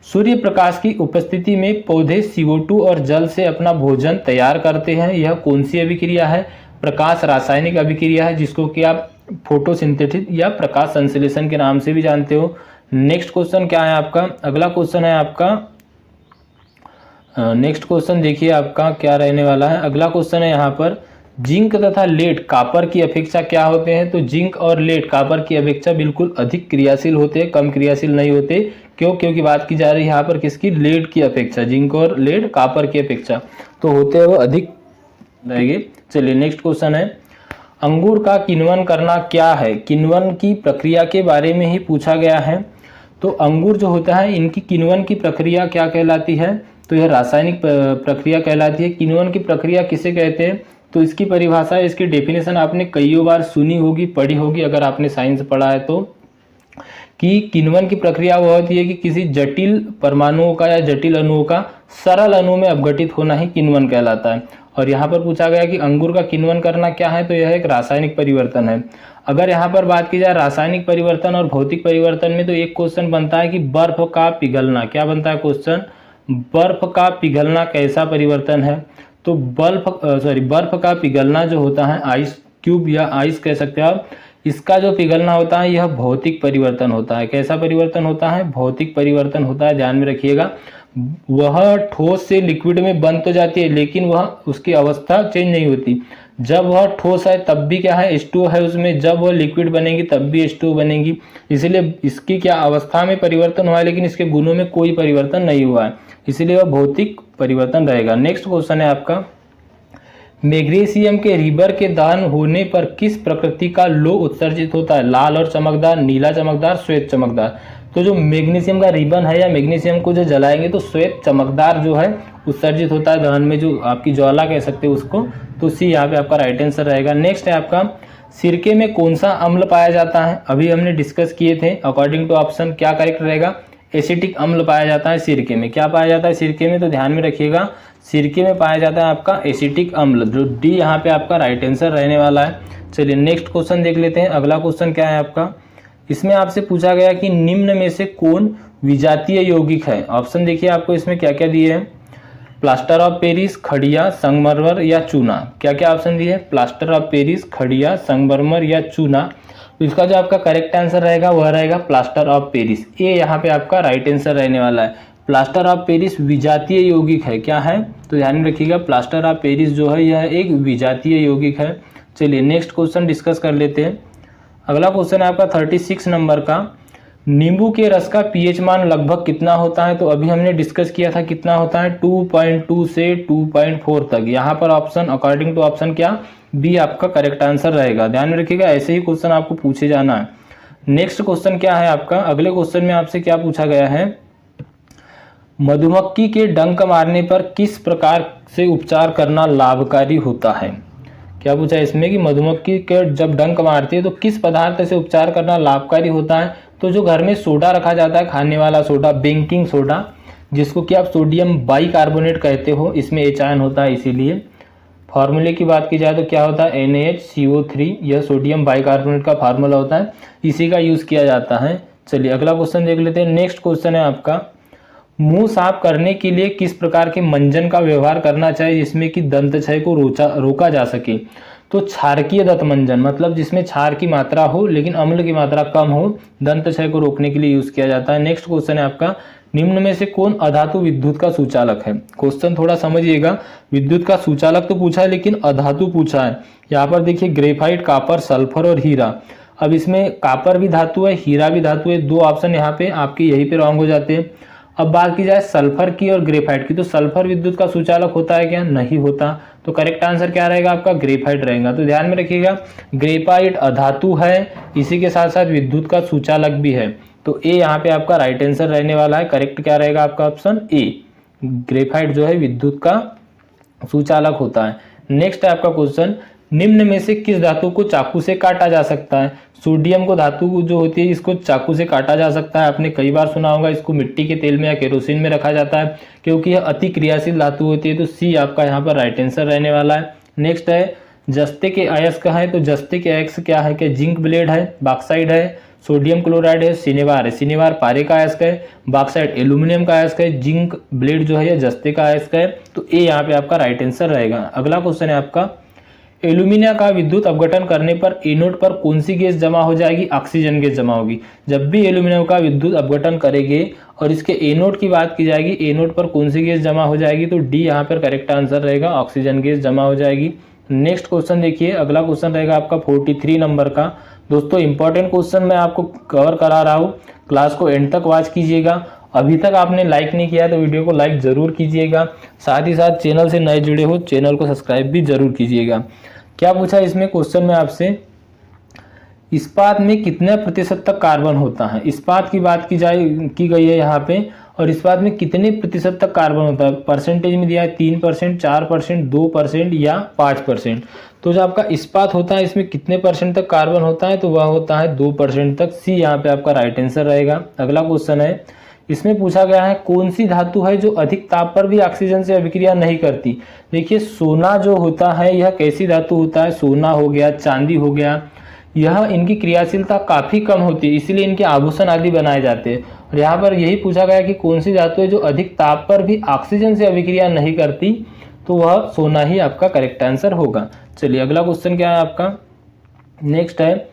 सूर्य प्रकाश की उपस्थिति में पौधे CO2 और जल से अपना भोजन तैयार करते हैं, यह कौन सी अभिक्रिया है। प्रकाश रासायनिक अभिक्रिया है, जिसको कि आप फोटोसिंथेसिस या प्रकाश संश्लेषण के नाम से भी जानते हो। नेक्स्ट क्वेश्चन क्या है आपका, अगला क्वेश्चन है आपका, नेक्स्ट क्वेश्चन देखिए आपका क्या रहने वाला है। अगला क्वेश्चन है यहाँ पर, जिंक तथा लेड कापर की अपेक्षा क्या होते हैं, तो जिंक और लेड कापर की अपेक्षा बिल्कुल अधिक क्रियाशील होते हैं, कम क्रियाशील नहीं होते। क्यों, क्योंकि बात की जा रही है यहाँ पर किसकी, लेड की अपेक्षा, जिंक और लेड कापर की अपेक्षा तो होते हैं वो अधिक रहेंगे। चलिए नेक्स्ट क्वेश्चन है, अंगूर का किण्वन करना क्या है। किण्वन की प्रक्रिया के बारे में ही पूछा गया है। तो अंगूर जो होता है इनकी किण्वन की प्रक्रिया क्या कहलाती है, तो यह रासायनिक प्रक्रिया कहलाती है। किण्वन की प्रक्रिया किसे कहते हैं, तो इसकी परिभाषा, इसकी डेफिनेशन आपने कई बार सुनी होगी, पढ़ी होगी अगर आपने साइंस पढ़ा है तो। कि किण्वन की प्रक्रिया वो होती है कि किसी जटिल परमाणुओं का या जटिल अणुओं का सरल अणु में अपघटित होना ही किण्वन कहलाता है। और यहाँ पर पूछा गया कि अंगूर का किण्वन करना क्या है, तो यह एक रासायनिक परिवर्तन है। अगर यहाँ पर बात की जाए रासायनिक परिवर्तन और भौतिक परिवर्तन में, तो एक क्वेश्चन बनता है कि बर्फ का पिघलना, क्या बनता है क्वेश्चन, बर्फ का पिघलना कैसा परिवर्तन है। तो बर्फ का पिघलना जो होता है, आइस क्यूब या आइस कह सकते हैं आप, इसका जो पिघलना होता है यह भौतिक परिवर्तन होता है। कैसा परिवर्तन होता है, भौतिक परिवर्तन होता है, ध्यान में रखिएगा। वह ठोस से लिक्विड में बन तो जाती है, लेकिन वह उसकी अवस्था चेंज नहीं होती। जब वह ठोस है तब भी क्या है, H2O है उसमें, जब वह लिक्विड बनेगी तब भी H2O बनेगी। इसलिए इसकी क्या अवस्था में परिवर्तन हुआ है, लेकिन इसके गुणों में कोई परिवर्तन नहीं हुआ है, इसलिए वह भौतिक परिवर्तन रहेगा। नेक्स्ट क्वेश्चन है आपका, मैग्नीशियम के रिबर के दहन होने पर किस प्रकृति का लौह उत्सर्जित होता है, लाल और चमकदार, नीला चमकदार, श्वेत चमकदार। तो जो मैग्नीशियम का रिबन है या मैग्नीशियम को जो जलाएंगे तो श्वेत चमकदार जो है उत्सर्जित होता है दहन में, जो आपकी ज्वाला कह सकते हैं उसको। तो सी यहाँ पे आपका राइट आंसर रहेगा। नेक्स्ट है आपका, सिरके में कौन सा अम्ल पाया जाता है, अभी हमने डिस्कस किए थे। अकॉर्डिंग टू ऑप्शन क्या करेक्ट रहेगा, एसिटिक अम्ल पाया जाता है सिरके में। क्या पाया जाता है सिरके में, तो ध्यान में रखिएगा, सिरके में पाया जाता है आपका एसिटिक अम्ल, जो डी यहाँ पे आपका राइट आंसर रहने वाला है। चलिए नेक्स्ट क्वेश्चन देख लेते हैं। अगला क्वेश्चन क्या है आपका, इसमें आपसे पूछा गया कि निम्न में से कौन विजातीय यौगिक है। ऑप्शन देखिए आपको इसमें क्या क्या दिए हैं, प्लास्टर ऑफ पेरिस, खड़िया, संगमरमर या चूना। क्या क्या ऑप्शन दिए हैं, प्लास्टर ऑफ पेरिस, खड़िया, संगमरमर या चूना। तो इसका जो आपका करेक्ट आंसर रहेगा वह रहेगा प्लास्टर ऑफ पेरिस। ये यहाँ पे आपका राइट आंसर रहने वाला है। प्लास्टर ऑफ पेरिस विजातीय यौगिक है, क्या है, तो ध्यान रखिएगा, प्लास्टर ऑफ पेरिस जो है यह एक विजातीय यौगिक है। चलिए नेक्स्ट क्वेश्चन डिस्कस कर लेते हैं। अगला क्वेश्चन है आपका 36 नंबर का, नींबू के रस का पीएच मान लगभग कितना होता है। तो अभी हमने डिस्कस किया था कितना होता है, 2.2 से 2.4 तक। यहाँ पर ऑप्शन अकॉर्डिंग टू ऑप्शन क्या, बी आपका करेक्ट आंसर रहेगा। ध्यान में रखिएगा, ऐसे ही क्वेश्चन आपको पूछे जाना है। नेक्स्ट क्वेश्चन क्या है आपका, अगले क्वेश्चन में आपसे क्या पूछा गया है, मधुमक्खी के डंक मारने पर किस प्रकार से उपचार करना लाभकारी होता है। क्या पूछा है इसमें कि मधुमक्खी के जब डंक मारती है तो किस पदार्थ से उपचार करना लाभकारी होता है। तो जो घर में सोडा रखा जाता है, खाने वाला सोडा, बेकिंग सोडा, जिसको कि आप सोडियम बाइकार्बोनेट कहते हो, इसमें H आयन होता है, इसीलिए फार्मूले की बात की जाए तो क्या होता है, NaHCO3, यह सोडियम बाइकार्बोनेट का फार्मूला होता है, इसी का यूज किया जाता है। चलिए अगला क्वेश्चन देख लेते हैं। नेक्स्ट क्वेश्चन है आपका, मुंह साफ करने के लिए किस प्रकार के मंजन का व्यवहार करना चाहिए जिसमें कि दंत क्षय को रोका जा सके। तो क्षारकीय दंत मंजन, मतलब जिसमें क्षार की मात्रा हो लेकिन अम्ल की मात्रा कम हो, दंत क्षय को रोकने के लिए यूज किया जाता है। नेक्स्ट क्वेश्चन है आपका, निम्न में से कौन अधातु विद्युत का सुचालक है। क्वेश्चन थोड़ा समझिएगा, विद्युत का सुचालक तो पूछा है लेकिन अधातु पूछा है। यहाँ पर देखिए ग्रेफाइट, कापर, सल्फर और हीरा। अब इसमें कापर भी धातु है, हीरा भी धातु है, दो ऑप्शन यहाँ पे आपके यहीं पे रॉन्ग हो जाते हैं। अब बात की जाए सल्फर की और ग्रेफाइट की, तो सल्फर विद्युत का सुचालक होता है क्या, नहीं होता। तो करेक्ट आंसर क्या रहेगा आपका, ग्रेफाइट रहेगा। तो ध्यान में रखिएगा, ग्रेफाइट अधातु है, इसी के साथ साथ विद्युत का सुचालक भी है। तो ए यहाँ पे आपका राइट आंसर रहने वाला है। करेक्ट क्या रहेगा आपका ऑप्शन ए, ग्रेफाइट जो है विद्युत का सुचालक होता है। नेक्स्ट है आपका क्वेश्चन, निम्न में से किस धातु को चाकू से काटा जा सकता है। सोडियम को धातु जो होती है इसको चाकू से काटा जा सकता है। आपने कई बार सुना होगा, इसको मिट्टी के तेल में या केरोसिन में रखा जाता है क्योंकि यह अति क्रियाशील धातु होती है। तो सी आपका यहाँ पर राइट आंसर रहने वाला है। नेक्स्ट है, जस्ते के अयस्क है, तो जस्ते के अयस्क क्या है, कि जिंक ब्लेड है, बॉक्साइड है, सोडियम क्लोराइड है, सिनेवार है। सिनेवार पारे का अयस्क है, बॉक्साइड एल्यूमिनियम का अयस्क है, जिंक ब्लेड जो है जस्ते का अयस्क है। तो ए यहाँ पे आपका राइट आंसर रहेगा। अगला क्वेश्चन है आपका, एल्यूमिनिया का विद्युत अपघटन करने पर एनोड पर कौन सी गैस जमा हो जाएगी, ऑक्सीजन गैस जमा होगी। जब भी एल्यूमिनियम का विद्युत अपघटन करेंगे और इसके एनोड की बात की जाएगी, एनोड पर कौन सी गैस जमा हो जाएगी, तो डी यहाँ पर करेक्ट आंसर रहेगा, ऑक्सीजन गैस जमा हो जाएगी। नेक्स्ट क्वेश्चन देखिए, अगला क्वेश्चन रहेगा आपका 43 नंबर का। दोस्तों इंपॉर्टेंट क्वेश्चन मैं आपको कवर करा रहा हूँ, क्लास को एंड तक वॉच कीजिएगा। अभी तक आपने लाइक नहीं किया तो वीडियो को लाइक जरूर कीजिएगा, साथ ही साथ चैनल से नए जुड़े हो चैनल को सब्सक्राइब भी जरूर कीजिएगा। क्या पूछा इसमें क्वेश्चन में आपसे, इस्पात में कितने प्रतिशत तक कार्बन होता है। इस्पात की बात की गई है यहाँ पे, और इस्पात में कितने प्रतिशत तक कार्बन होता है, परसेंटेज में दिया है 3%, 4%, 2% या 5%। तो जो आपका इस्पात होता है इसमें कितने परसेंट तक कार्बन होता है, तो वह होता है 2% तक। सी यहाँ पे आपका राइट आंसर रहेगा। अगला क्वेश्चन है, इसमें पूछा गया है कौन सी धातु है जो अधिक ताप पर भी ऑक्सीजन से अभिक्रिया नहीं करती। देखिए सोना जो होता है यह कैसी धातु होता है, सोना हो गया, चांदी हो गया, यह इनकी क्रियाशीलता काफ़ी कम होती है, इसीलिए इनके आभूषण आदि बनाए जाते हैं। और यहाँ पर यही पूछा गया कि कौन सी धातु है जो अधिक ताप पर भी ऑक्सीजन से अभिक्रिया नहीं करती, तो वह सोना ही आपका करेक्ट आंसर होगा। चलिए अगला क्वेश्चन क्या है आपका, नेक्स्ट है,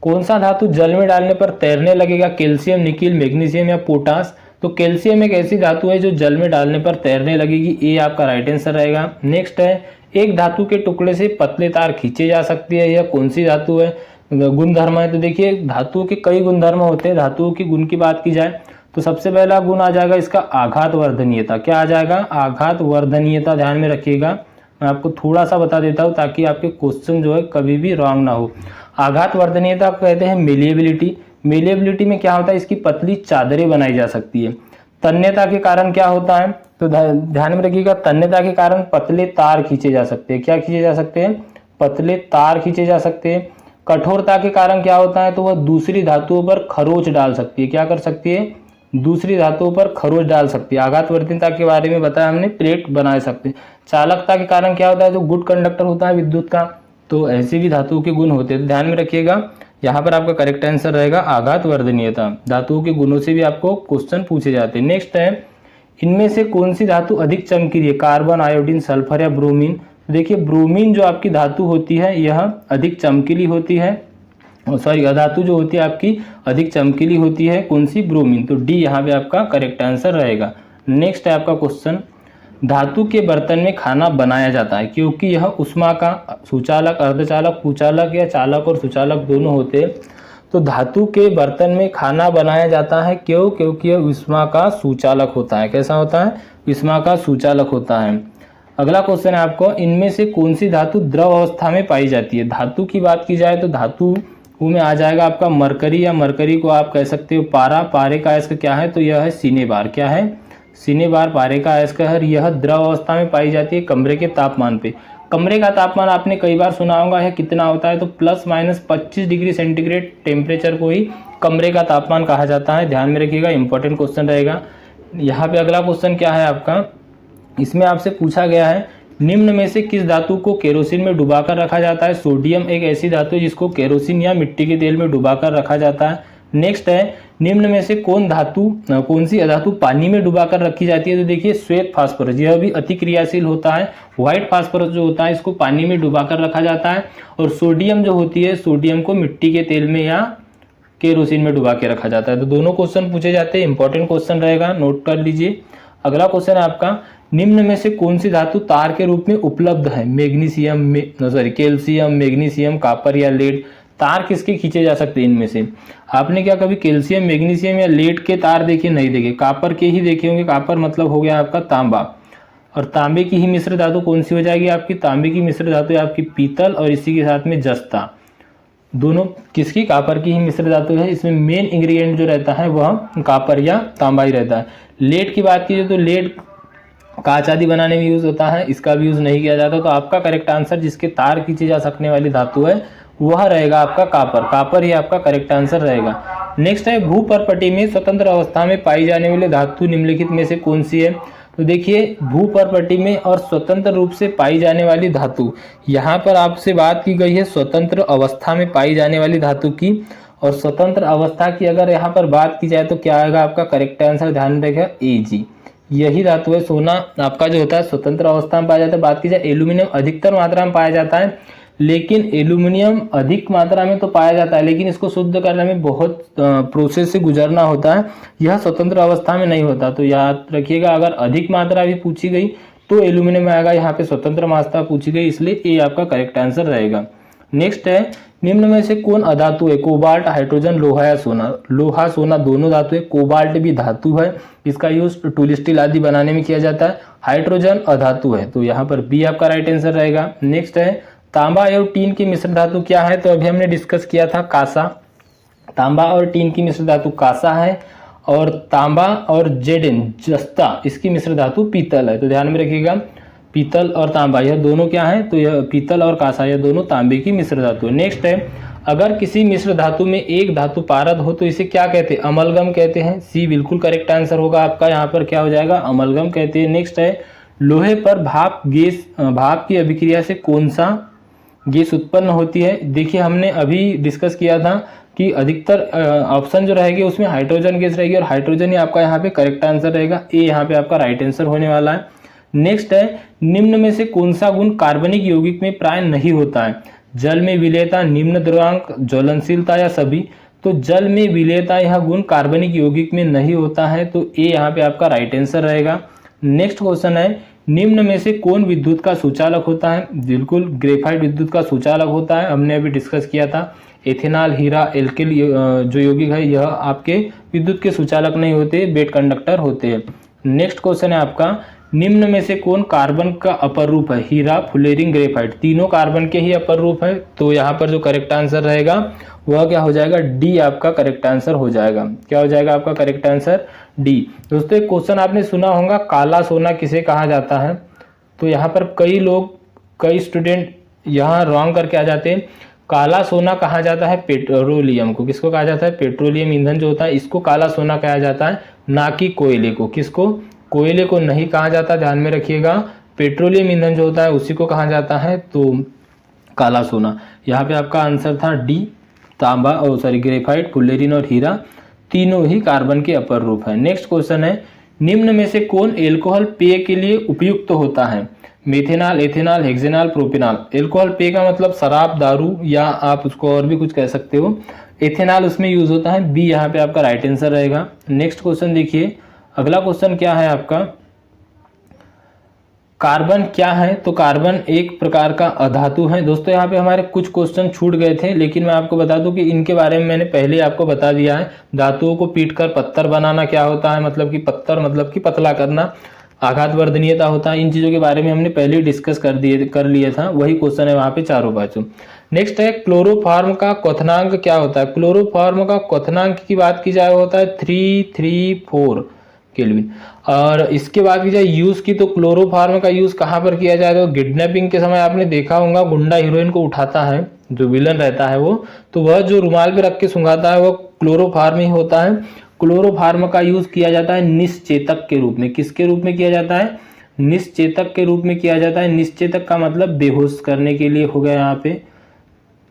कौन सा धातु जल में डालने पर तैरने लगेगा, कैल्शियम, निकिल, मैग्नीशियम या पोटास। तो कैल्शियम एक ऐसी धातु है जो जल में डालने पर तैरने लगेगी, ये आपका राइट आंसर रहेगा। नेक्स्ट है, एक धातु के टुकड़े से पतले तार खींचे जा सकती है, यह कौन सी धातु है, गुणधर्म है। तो देखिए धातुओं के कई गुणधर्म होते हैं, धातुओं की गुण की बात की जाए तो सबसे पहला गुण आ जाएगा इसका आघात वर्धनीयता। क्या आ जाएगा, आघात वर्धनीयता, ध्यान में रखिएगा। मैं आपको थोड़ा सा बता देता हूँ ताकि आपके क्वेश्चन जो है कभी भी रॉन्ग ना हो। आघात वर्धनीयता को कहते हैं मेलिएबिलिटी। मेलिएबिलिटी में क्या होता है, इसकी पतली चादरें बनाई जा सकती है। तन्यता के कारण क्या होता है, तो ध्यान में रखिएगा, तन्यता के कारण पतले तार खींचे जा सकते हैं। क्या खींचे जा सकते हैं, पतले तार खींचे जा सकते हैं। कठोरता के कारण क्या होता है, तो वह दूसरी धातुओं पर खरोच डाल सकती है। क्या कर सकती है, दूसरी धातुओं पर खरोच डाल सकती है। आघात वर्धनीयता के बारे में बताया हमने, प्लेट बना सकते हैं। चालकता के कारण क्या होता है, जो गुड कंडक्टर होता है विद्युत का, तो ऐसे भी धातुओं के गुण होते हैं। तो ध्यान में रखिएगा, यहाँ पर आपका करेक्ट आंसर रहेगा आघात वर्धनीयता। धातुओं के गुणों से भी आपको क्वेश्चन पूछे जाते हैं। नेक्स्ट है, इनमें से कौन सी धातु अधिक चमकीली है, कार्बन, आयोडीन, सल्फर या ब्रोमीन। देखिए ब्रोमीन जो आपकी धातु होती है यह अधिक चमकीली होती है, सॉरी धातु जो होती है आपकी अधिक चमकीली होती है, कौन सी, ब्रोमीन। तो डी यहाँ पे आपका करेक्ट आंसर रहेगा। नेक्स्ट है आपका क्वेश्चन, धातु के बर्तन में खाना बनाया जाता है क्योंकि यह उष्मा का सुचालक, अर्धचालक, कुचालक या चालक और सुचालक दोनों होते हैं। तो धातु के बर्तन में खाना बनाया जाता है क्यों, क्योंकि यह उष्मा का सुचालक होता है। कैसा होता है, उष्मा का सुचालक होता है। अगला क्वेश्चन है आपको, इनमें से कौन सी धातु द्रव अवस्था में पाई जाती है। धातु की बात की जाए तो धातु में आ जाएगा आपका मरकरी, या मरकरी को आप कह सकते हो पारा। पारे का अयस्क क्या है, तो यह है सिनेबार। क्या है, सिनेबार पारे का अयस्क है। यह द्रव अवस्था में पाई जाती है कमरे के तापमान पे। कमरे का तापमान आपने कई बार सुना होगा है कितना होता है, तो ±25 डिग्री सेंटीग्रेड टेम्परेचर को ही कमरे का तापमान कहा जाता है। ध्यान में रखिएगा, इंपॉर्टेंट क्वेश्चन रहेगा। यहाँ पे अगला क्वेश्चन क्या है आपका, इसमें आपसे पूछा गया है निम्न में से किस धातु को केरोसिन में डुबाकर रखा जाता है। सोडियम एक ऐसी धातु है जिसको केरोसिन या मिट्टी के तेल में डुबाकर रखा जाता है। नेक्स्ट है, निम्न में से कौन सी अधातु पानी में डुबाकर रखी जाती है। तो देखिए श्वेत फास्फोरस, यह भी अति क्रियाशील होता है। व्हाइट फास्फोरस जो होता है इसको पानी में डुबाकर रखा जाता है। और सोडियम जो होती है, सोडियम को मिट्टी के तेल में या केरोसिन में डुबा के रखा जाता है। तो दोनों क्वेश्चन पूछे जाते हैं, इंपॉर्टेंट क्वेश्चन रहेगा, नोट कर लीजिए। अगला क्वेश्चन है आपका, निम्न में से कौन सी धातु तार के रूप में उपलब्ध है। मैग्नीशियम, कैल्शियम, मैग्नीशियम, कॉपर या लेड। तार किसके खींचे जा सकते हैं इनमें से। आपने क्या कभी कैल्शियम, मैग्नीशियम या लेड के तार देखे, नहीं देखे। कॉपर के ही देखे होंगे। कॉपर मतलब हो गया आपका तांबा। और तांबे की ही मिश्र धातु कौन सी हो जाएगी आपकी, तांबे की मिश्र धातु है आपकी पीतल, और इसी के साथ में जस्ता। दोनों किसकी, कॉपर की ही मिश्र धातु है। इसमें मेन इंग्रेडिएंट जो रहता है वह कॉपर या तांबा ही रहता है। लेड की बात कीजिए तो लेड कांच आदि बनाने में यूज होता है, इसका भी यूज नहीं किया जाता। तो आपका करेक्ट आंसर जिसके तार खींचे जा सकने वाली धातु है वह रहेगा आपका कॉपर। कॉपर ही आपका करेक्ट आंसर रहेगा। नेक्स्ट है, भूपर्पटी में स्वतंत्र अवस्था में पाई जाने वाली धातु निम्नलिखित में से कौन सी है। तो देखिए भूपर्पटी में और स्वतंत्र रूप से पाई जाने वाली धातु, यहाँ पर आपसे बात की गई है स्वतंत्र अवस्था में पाई जाने वाली धातु की। और स्वतंत्र अवस्था की अगर यहाँ पर बात की जाए तो क्या आएगा आपका करेक्ट आंसर, ध्यान रखिएगा Ag, यही धातु है। सोना आपका जो होता है स्वतंत्र अवस्था में पाया जाता है। बात की जाए एल्यूमिनियम अधिकतर मात्रा में पाया जाता है, लेकिन एल्यूमिनियम अधिक मात्रा में तो पाया जाता है लेकिन इसको शुद्ध करने में बहुत प्रोसेस से गुजरना होता है, यह स्वतंत्र अवस्था में नहीं होता। तो याद रखिएगा, अगर अधिक मात्रा भी पूछी गई तो एल्यूमिनियम आएगा, यहाँ पे स्वतंत्र मात्रा पूछी गई इसलिए ए आपका करेक्ट आंसर रहेगा। नेक्स्ट है, निम्न में से कौन अधातु है। कोबाल्ट, हाइड्रोजन, लोहा या सोना। लोहा सोना दोनों धातु है। कोबाल्ट भी धातु है, इसका यूज टूल स्टील आदि बनाने में किया जाता है। हाइड्रोजन अधातु है, तो यहाँ पर बी आपका राइट आंसर रहेगा। नेक्स्ट है, तांबा और टीन की मिश्र धातु क्या है। तो अभी हमने डिस्कस किया था कांसा। तांबा और टीन की मिश्र धातु कांसा है। और तांबा और जेडन जस्ता इसकी मिश्र धातु पीतल है। तो ध्यान में रखिएगा, पीतल और तांबा यह दोनों क्या है, तो यह पीतल और कांसा यह दोनों तांबे की मिश्र धातु है। नेक्स्ट है, अगर किसी मिश्र धातु में एक धातु पारद हो तो इसे क्या कहते हैं, अमलगम कहते हैं। सी बिल्कुल करेक्ट आंसर होगा आपका, यहाँ पर क्या हो जाएगा, अमलगम कहते हैं। नेक्स्ट है, लोहे पर भाप की अभिक्रिया से कौन सा गैस उत्पन्न होती है। देखिए हमने अभी डिस्कस किया था कि अधिकतर ऑप्शन जो रहेगी उसमें हाइड्रोजन गैस रहेगी और हाइड्रोजन ही आपका यहाँ पे करेक्ट आंसर रहेगा। ए यहाँ पे आपका राइट आंसर होने वाला है। नेक्स्ट है, निम्न में से कौन सा गुण कार्बनिक यौगिक में प्राय नहीं होता है। जल में विलेयता, निम्न द्रव्यांक, ज्वलनशीलता या सभी। तो जल में विलेयता यह गुण कार्बनिक यौगिक में नहीं होता है, तो ए यहाँ पे आपका राइट आंसर रहेगा। नेक्स्ट क्वेश्चन है, निम्न में से कौन विद्युत का सुचालक होता है। बिल्कुल ग्रेफाइट विद्युत का सुचालक होता है, हमने अभी डिस्कस किया था। एथेनॉल, हीरा, एल्किल जो यौगिक है यह आपके विद्युत के सुचालक नहीं होते, बेड कंडक्टर होते हैं। नेक्स्ट क्वेश्चन है आपका, निम्न में से कौन कार्बन का अपर रूप है। हीरा, फुलेरिन, ग्रेफाइट तीनों कार्बन के ही अपर रूप है। तो यहाँ पर जो करेक्ट आंसर रहेगा वह क्या हो जाएगा, डी आपका करेक्ट आंसर हो जाएगा। क्या हो जाएगा आपका करेक्ट आंसर, डी। दोस्तों एक क्वेश्चन आपने सुना होगा, काला सोना किसे कहा जाता है। तो यहाँ पर कई स्टूडेंट यहाँ रॉन्ग करके आ जाते हैं। काला सोना कहा जाता है पेट्रोलियम को। किसको कहा जाता है, पेट्रोलियम ईंधन जो होता है इसको काला सोना कहा जाता है, ना कि कोयले को। किसको, कोयले को नहीं कहा जाता, ध्यान में रखिएगा। पेट्रोलियम ईंधन जो होता है उसी को कहा जाता है तो काला सोना। यहाँ पे आपका आंसर था डी, तांबा ग्रेफाइट, फुलेरिन और हीरा तीनों ही कार्बन के अपर रूप है। नेक्स्ट क्वेश्चन है, निम्न में से कौन एल्कोहल पेय के लिए उपयुक्त होता है। Methanol, ethanol, hexanol, propanol. Alcohol पेय का मतलब शराब, दारू या आप उसको और भी कुछ कह सकते हो। एथेनॉल उसमें यूज होता है, बी यहाँ पे आपका राइट आंसर रहेगा। नेक्स्ट क्वेश्चन देखिए, अगला क्वेश्चन क्या है आपका, कार्बन क्या है। तो कार्बन एक प्रकार का अधातु है। दोस्तों यहाँ पे हमारे कुछ क्वेश्चन छूट गए थे, लेकिन मैं आपको बता दूं कि इनके बारे में मैंने पहले आपको बता दिया है। धातुओं को पीटकर पत्थर बनाना क्या होता है, मतलब कि पत्थर मतलब कि पतला करना, आघात वर्धनीयता होता है। इन चीजों के बारे में हमने पहले ही डिस्कस कर लिया था, वही क्वेश्चन है वहां पे चारों पांचों। नेक्स्ट है, क्लोरोफॉर्म का क्वथनांक क्या होता है। क्लोरोफॉर्म का क्वथनांक की बात की जाए होता है 334 केल्विन। और इसके बाद की जाए यूज की, तो क्लोरोफॉर्म का यूज कहाँ पर किया जाए, तो किडनैपिंग के समय आपने देखा होगा, गुंडा हीरोइन को उठाता है, जो विलन रहता है वो, तो वह जो रुमाल पे रख के सुंघाता है वो क्लोरोफॉर्म ही होता है। क्लोरोफॉर्म का यूज किया जाता है निश्चेतक के रूप में। किसके रूप में किया जाता है, निश्चेतक के रूप में किया जाता है। निश्चेतक का मतलब बेहोश करने के लिए हो गया यहाँ पे।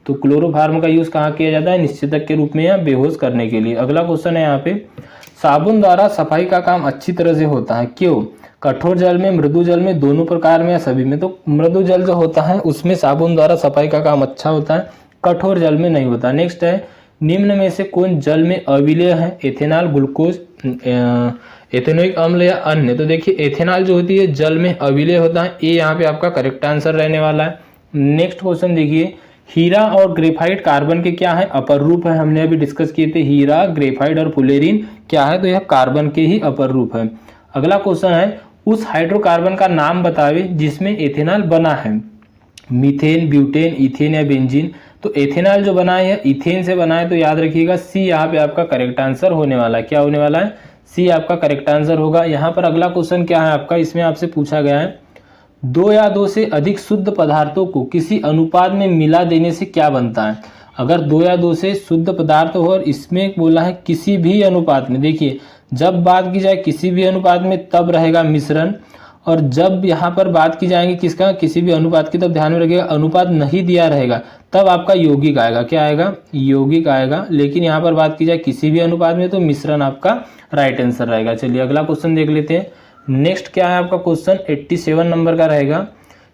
तो क्लोरोफॉर्म का यूज कहाँ किया जाता है, निश्चेतक के रूप में या बेहोश करने के लिए। अगला क्वेश्चन है यहाँ पे, साबुन द्वारा सफाई का काम अच्छी तरह से होता है, क्यों। कठोर जल में, मृदु जल में, दोनों प्रकार में या सभी में। तो मृदु जल जो होता है उसमें साबुन द्वारा सफाई का काम अच्छा होता है, कठोर जल में नहीं होता। नेक्स्ट है, निम्न में से कौन जल में अविलेय है। एथेनॉल, ग्लूकोज, एथेनोइक अम्ल या अन्य। तो देखिए एथेनॉल जो होती है जल में अविलेय होता है, ए यहाँ पे आपका करेक्ट आंसर रहने वाला है। नेक्स्ट क्वेश्चन देखिए, हीरा और ग्रेफाइट कार्बन के क्या है, अपर रूप है। हमने अभी डिस्कस किए थे, हीरा, ग्रेफाइट और फुलेरिन क्या है, तो यह कार्बन के ही अपर रूप है। अगला क्वेश्चन है, उस हाइड्रोकार्बन का नाम बतावे जिसमें एथेनॉल बना है। मीथेन, ब्यूटेन, इथेन या बेंजीन। तो एथेनॉल जो बना है इथेन से बना है, तो याद रखिएगा सी यहाँ पे आपका करेक्ट आंसर होने वाला है। क्या होने वाला है, सी आपका करेक्ट आंसर होगा। यहाँ पर अगला क्वेश्चन क्या है आपका, इसमें आपसे पूछा गया है, दो या दो से अधिक शुद्ध पदार्थों को किसी अनुपात में मिला देने से क्या बनता है। अगर दो या दो से शुद्ध पदार्थ हो और इसमें बोला है किसी भी अनुपात में, देखिए जब बात की जाए किसी भी अनुपात में तब रहेगा मिश्रण, और जब यहाँ पर बात की जाएगी किसका, किसी भी अनुपात की, तब ध्यान में रखिएगा अनुपात नहीं दिया रहेगा तब आपका यौगिक आएगा। क्या आएगा, यौगिक आएगा। लेकिन यहाँ पर बात की जाए किसी भी अनुपात में तो मिश्रण आपका राइट आंसर रहेगा। चलिए अगला क्वेश्चन देख लेते हैं। नेक्स्ट क्या है आपका क्वेश्चन 87 नंबर का रहेगा।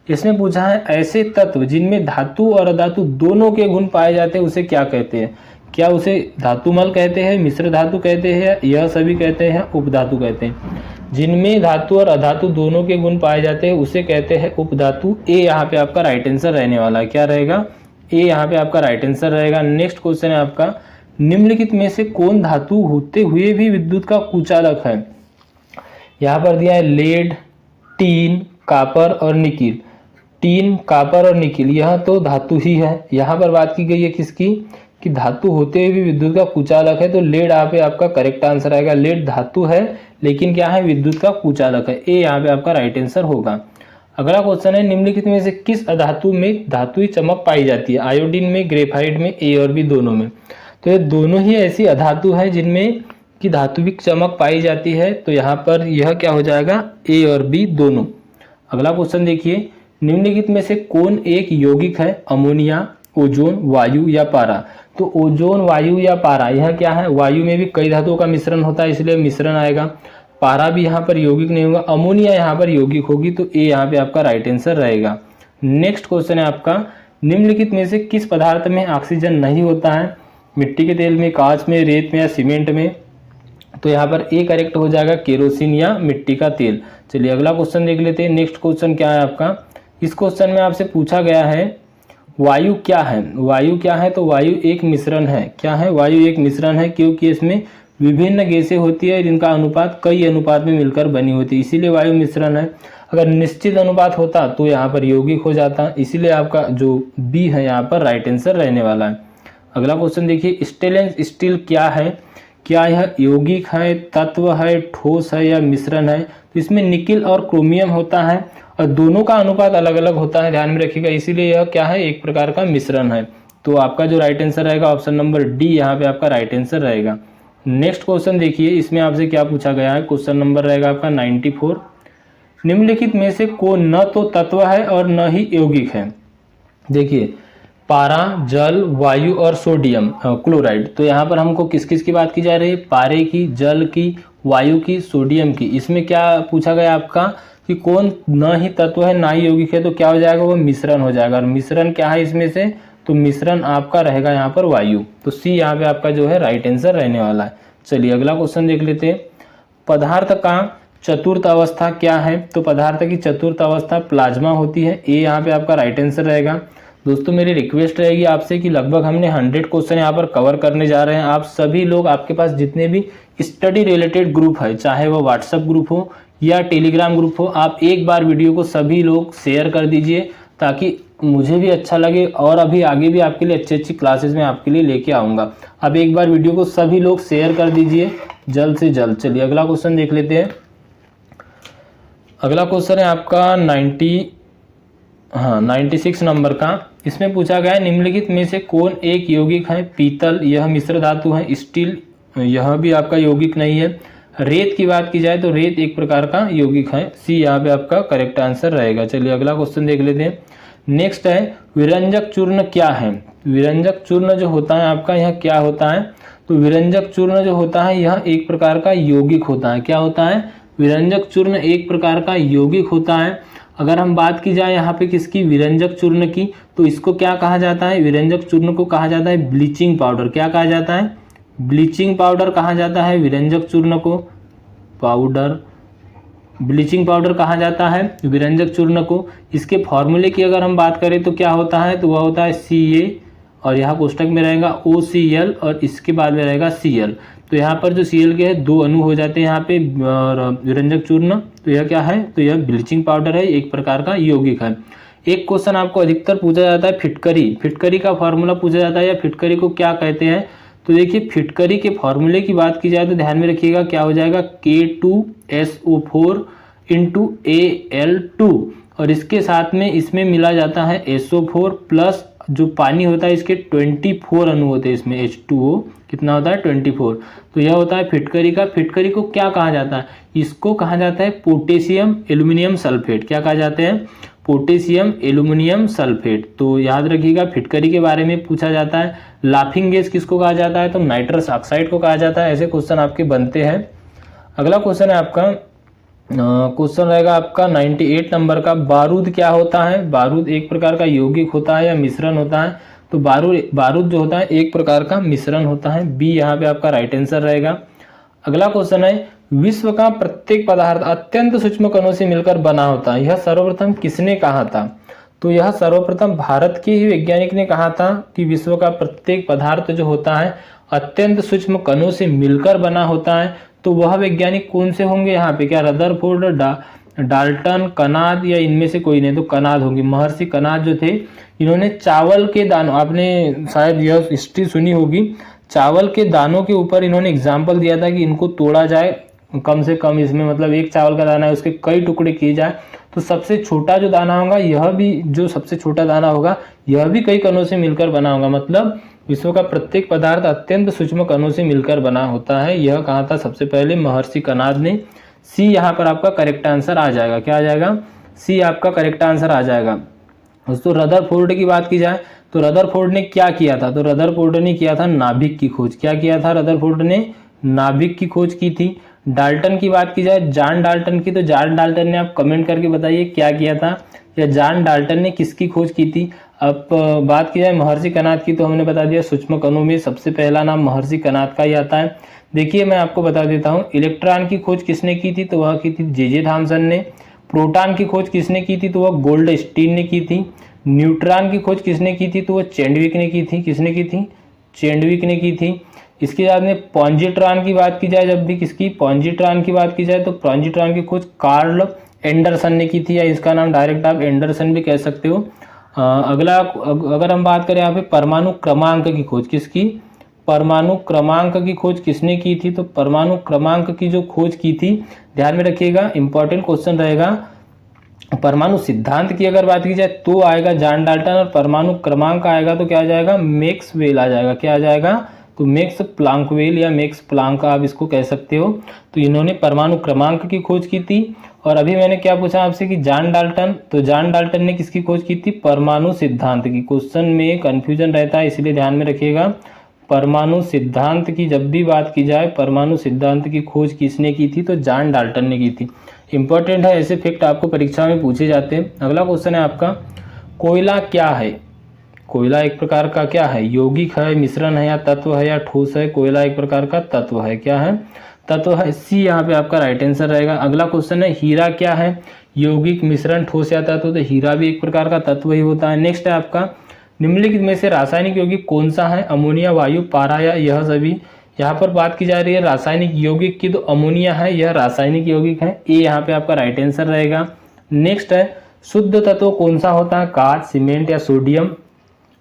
इसमें पूछा है, ऐसे तत्व जिनमें धातु और अधातु दोनों के गुण पाए जाते हैं उसे क्या कहते हैं। क्या उसे धातुमल कहते हैं, मिश्र धातु कहते हैं, यह सभी कहते हैं, उपधातु कहते हैं। जिनमें धातु और अधातु दोनों के गुण पाए जाते हैं उसे कहते हैं उपधातु। ए यहाँ पे आपका राइट आंसर रहने वाला है। क्या रहेगा, ए यहाँ पे आपका राइट आंसर रहेगा। नेक्स्ट क्वेश्चन है आपका, निम्नलिखित में से कौन धातु होते हुए भी विद्युत का कुचालक है। यहाँ पर दिया है लेड, टीन, कापर और निकिल। टीन, कापर और निकिल यह तो धातु ही है। यहाँ पर बात की गई है किसकी, कि धातु होते हुए भी विद्युत का कुचालक है, तो लेड यहाँ पे आपका करेक्ट आंसर आएगा। लेड धातु है लेकिन क्या है, विद्युत का कुचालक है। ए यहाँ पे आपका राइट आंसर होगा। अगला क्वेश्चन है, निम्नलिखित में से किस अधातु में धातुई चमक पाई जाती है? आयोडीन में, ग्रेफाइट में, ए और बी दोनों में। तो ये दोनों ही ऐसी अधातु है जिनमें की धात्विक चमक पाई जाती है, तो यहाँ पर यह क्या हो जाएगा, ए और बी दोनों। अगला क्वेश्चन देखिए, निम्नलिखित में से कौन एक यौगिक है? अमोनिया, ओजोन, वायु या पारा। तो ओजोन, वायु या पारा, यह क्या है, वायु में भी कई धातुओं का मिश्रण होता है इसलिए मिश्रण आएगा। पारा भी यहाँ पर यौगिक नहीं होगा, अमोनिया यहाँ पर यौगिक होगी, तो ए यहाँ पे आपका राइट आंसर रहेगा। नेक्स्ट क्वेश्चन है आपका, निम्नलिखित में से किस पदार्थ में ऑक्सीजन नहीं होता है? मिट्टी के तेल में, कांच में, रेत में या सीमेंट में। तो यहाँ पर ए करेक्ट हो जाएगा, केरोसिन या मिट्टी का तेल। चलिए अगला क्वेश्चन देख लेते हैं। नेक्स्ट क्वेश्चन क्या है आपका, इस क्वेश्चन में आपसे पूछा गया है वायु क्या है? वायु क्या है? तो वायु एक मिश्रण है। क्या है? वायु एक मिश्रण है, क्योंकि इसमें विभिन्न गैसें होती है जिनका अनुपात कई अनुपात में मिलकर बनी होती है, इसीलिए वायु मिश्रण है। अगर निश्चित अनुपात होता तो यहाँ पर यौगिक हो जाता, इसीलिए आपका जो बी है यहाँ पर राइट आंसर रहने वाला है। अगला क्वेश्चन देखिए, स्टेनलेस स्टील क्या है? क्या यह यौगिक है, तत्व है, ठोस है या मिश्रण है? तो इसमें निकिल और क्रोमियम होता है और दोनों का अनुपात अलग अलग होता है, ध्यान में रखिएगा, इसीलिए यह क्या है, एक प्रकार का मिश्रण है। तो आपका जो राइट आंसर रहेगा ऑप्शन नंबर डी यहाँ पे आपका राइट आंसर रहेगा। नेक्स्ट क्वेश्चन देखिए, इसमें आपसे क्या पूछा गया है, क्वेश्चन नंबर रहेगा आपका 94। निम्नलिखित में से कौन न तो तत्व है और न ही यौगिक है? देखिए, पारा, जल, वायु और सोडियम क्लोराइड। तो यहाँ पर हमको किस किस की बात की जा रही है? पारे की, जल की, वायु की, सोडियम की। इसमें क्या पूछा गया आपका कि कौन न ही तत्व है ना ही यौगिक है, तो क्या हो जाएगा, वो मिश्रण हो जाएगा। और मिश्रण क्या है इसमें से? तो मिश्रण आपका रहेगा यहाँ पर वायु। तो सी यहाँ पे आपका जो है राइट आंसर रहने वाला है। चलिए अगला क्वेश्चन देख लेते हैं। पदार्थ का चतुर्थ अवस्था क्या है? तो पदार्थ की चतुर्थ अवस्था प्लाज्मा होती है। ए यहाँ पे आपका राइट आंसर रहेगा। दोस्तों मेरी रिक्वेस्ट रहेगी आपसे कि लगभग हमने 100 क्वेश्चन यहाँ पर कवर करने जा रहे हैं। आप सभी लोग, आपके पास जितने भी स्टडी रिलेटेड ग्रुप है, चाहे वो व्हाट्सएप ग्रुप हो या टेलीग्राम ग्रुप हो, आप एक बार वीडियो को सभी लोग शेयर कर दीजिए ताकि मुझे भी अच्छा लगे और अभी आगे भी आपके लिए अच्छी अच्छी क्लासेस में आपके लिए लेके आऊँगा। अब एक बार वीडियो को सभी लोग शेयर कर दीजिए जल्द से जल्द। चलिए अगला क्वेश्चन देख लेते हैं। अगला क्वेश्चन है आपका 96 नंबर का। इसमें पूछा गया है, निम्नलिखित में से कौन एक यौगिक है? पीतल, यह मिश्र धातु है। स्टील, यह भी आपका यौगिक नहीं है। रेत की बात की जाए तो रेत एक प्रकार का यौगिक है। सी यहाँ पे आपका करेक्ट आंसर रहेगा। चलिए अगला क्वेश्चन देख लेते हैं। नेक्स्ट है, विरंजक चूर्ण क्या है? विरंजक चूर्ण जो होता है आपका, यह क्या होता है? तो विरंजक चूर्ण जो होता है यह एक प्रकार का यौगिक होता है। क्या होता है? विरंजक चूर्ण एक प्रकार का यौगिक होता है। अगर हम बात की जाए यहाँ पे किसकी, विरंजक चूर्ण की, तो इसको क्या कहा जाता है? विरंजक चूर्ण को कहा जाता है ब्लीचिंग पाउडर। क्या कहा जाता है? ब्लीचिंग पाउडर कहा जाता है विरंजक चूर्ण को। पाउडर, ब्लीचिंग पाउडर कहा जाता है विरंजक चूर्ण को। इसके फॉर्मूले की अगर हम बात करें तो क्या होता है? तो वह होता है Ca और यहाँ कोष्टक में रहेगा OCl और इसके बाद में रहेगा Cl। तो यहाँ पर जो Cl के है दो अणु हो जाते हैं यहाँ पे विरंजक चूर्ण। तो यह क्या है? तो यह ब्लीचिंग पाउडर है, एक प्रकार का यौगिक है। एक क्वेश्चन आपको अधिकतर पूछा जाता है, फिटकरी। फिटकरी का फॉर्मूला पूछा जाता है या फिटकरी को क्या कहते हैं? तो देखिए, फिटकरी के फॉर्मूले की बात की जाए तो ध्यान में रखिएगा क्या हो जाएगा, K2SO4 × Al2 और इसके साथ में इसमें मिला जाता है SO4 प्लस जो पानी होता है इसके 24 अणु होते हैं इसमें, H2O कितना होता है 24। तो यह होता है फिटकरी का। फिटकरी को क्या कहा जाता है? इसको कहा जाता है पोटेशियम एल्यूमिनियम सल्फेट। क्या कहा जाते हैं? Potassium aluminium sulphate. तो याद रखिएगा फिटकरी के बारे में पूछा जाता है। लाफिंग गैस किसको कहा जाता है? तो नाइट्रस ऑक्साइड को कहा जाता है। ऐसे क्वेश्चन आपके बनते हैं। अगला क्वेश्चन है आपका, क्वेश्चन रहेगा आपका 98 नंबर का। बारूद क्या होता है? बारूद एक प्रकार का यौगिक होता है या मिश्रण होता है? तो बारूद जो होता है एक प्रकार का मिश्रण होता है। बी यहाँ पे आपका राइट आंसर रहेगा। अगला क्वेश्चन है, विश्व का प्रत्येक पदार्थ अत्यंत सूक्ष्म कणों से मिलकर बना होता है, यह सर्वप्रथम किसने कहा था? तो यह सर्वप्रथम भारत के ही वैज्ञानिक ने कहा था कि विश्व का प्रत्येक पदार्थ जो होता है अत्यंत सूक्ष्म कणों से मिलकर बना होता है। तो वह वैज्ञानिक कौन से होंगे यहाँ पे? क्या रदरफोर्ड, डाल्टन, कनाद या इनमें से कोई नहीं, तो कनाद होंगे। महर्षि कनाद जो थे इन्होंने चावल के दानों, आपने शायद यह हिस्ट्री सुनी होगी, चावल के दानों के ऊपर इन्होंने एग्जाम्पल दिया था कि इनको तोड़ा जाए कम से कम, इसमें मतलब एक चावल का दाना है उसके कई टुकड़े किए जाए, तो सबसे छोटा जो दाना होगा यह भी, जो सबसे छोटा दाना होगा यह भी कई कणों से मिलकर बना होगा। मतलब विश्व का प्रत्येक पदार्थ अत्यंत सूक्ष्म कणों से मिलकर बना होता है। यह कहा था सबसे पहले महर्षि कनाद ने। सी यहाँ पर आपका करेक्ट आंसर आ जाएगा। क्या आ जाएगा? सी आपका करेक्ट आंसर आ जाएगा। दोस्तों रदरफोर्ड की बात की जाए तो रदरफोर्ड ने क्या किया था? तो रदरफोर्ड ने किया था नाभिक की खोज। क्या किया था रदरफोर्ड ने? नाभिक की खोज की थी। डाल्टन की बात की जाए, जॉन डाल्टन की, तो जॉन डाल्टन ने, आप कमेंट करके बताइए क्या किया था, या जॉन डाल्टन ने किसकी खोज की थी। अब बात की जाए महर्षि कनाद की, तो हमने बता दिया सूक्ष्म कणों में सबसे पहला नाम महर्षि कनाद का ही आता है। देखिए मैं आपको बता देता हूँ, इलेक्ट्रॉन की खोज किसने की थी? तो वह की थी जे थॉमसन ने। प्रोटॉन की खोज किसने की थी? तो वह गोल्डस्टीन ने की थी। न्यूट्रॉन की खोज किसने की थी? तो वह चैडविक ने की थी। किसने की थी? चैडविक ने की थी। इसके बाद में पॉन्जिट्रॉन की बात की जाए, जब भी किसकी, पॉन्जिट्रॉन की बात की जाए, तो पॉन्जिट्रॉन की खोज कार्ल एंडरसन ने की थी, या इसका नाम डायरेक्ट आप एंडरसन भी कह सकते हो। अगला अगर हम बात करें यहाँ पे परमाणु क्रमांक की खोज, किसकी? परमाणु क्रमांक की खोज किसने की थी? तो परमाणु क्रमांक की जो खोज की थी, ध्यान में रखिएगा इंपॉर्टेंट क्वेश्चन रहेगा। परमाणु सिद्धांत की अगर बात की जाए तो आएगा जॉन डाल्टन, और परमाणु क्रमांक आएगा तो क्या आ जाएगा? मैक्सवेल आ जाएगा। क्या आ जाएगा? तो मैक्स प्लांकवेल या मैक्स प्लांक आप इसको कह सकते हो। तो इन्होंने परमाणु क्रमांक की खोज की थी। और अभी मैंने क्या पूछा आपसे कि जॉन डाल्टन, तो जॉन डाल्टन ने किसकी खोज की थी? परमाणु सिद्धांत की। क्वेश्चन में कंफ्यूजन रहता है, इसलिए ध्यान में रखिएगा। परमाणु सिद्धांत की जब भी बात की जाए, परमाणु सिद्धांत की खोज किसने की थी? तो जॉन डाल्टन ने की थी। इंपॉर्टेंट है, ऐसे फैक्ट आपको परीक्षा में पूछे जाते हैं। अगला क्वेश्चन है आपका, कोयला क्या है? कोयला एक प्रकार का क्या है? यौगिक है, मिश्रण है, या तत्व है, या ठोस है? कोयला एक प्रकार का तत्व है। क्या है? तत्व है। सी यहाँ पे आपका राइट आंसर रहेगा। अगला क्वेश्चन है, हीरा क्या है? यौगिक, मिश्रण, ठोस या तत्व? तो हीरा भी एक प्रकार का तत्व ही होता है। नेक्स्ट है आपका, निम्नलिखित में से रासायनिक यौगिक कौन सा है? अमोनिया, वायु, पारा या यह सभी? यहाँ पर बात की जा रही है रासायनिक यौगिक की, तो अमोनिया है, यह रासायनिक यौगिक है। ए यहाँ पे आपका राइट आंसर रहेगा। नेक्स्ट है, शुद्ध तत्व कौन सा होता है? कांच, सीमेंट या सोडियम?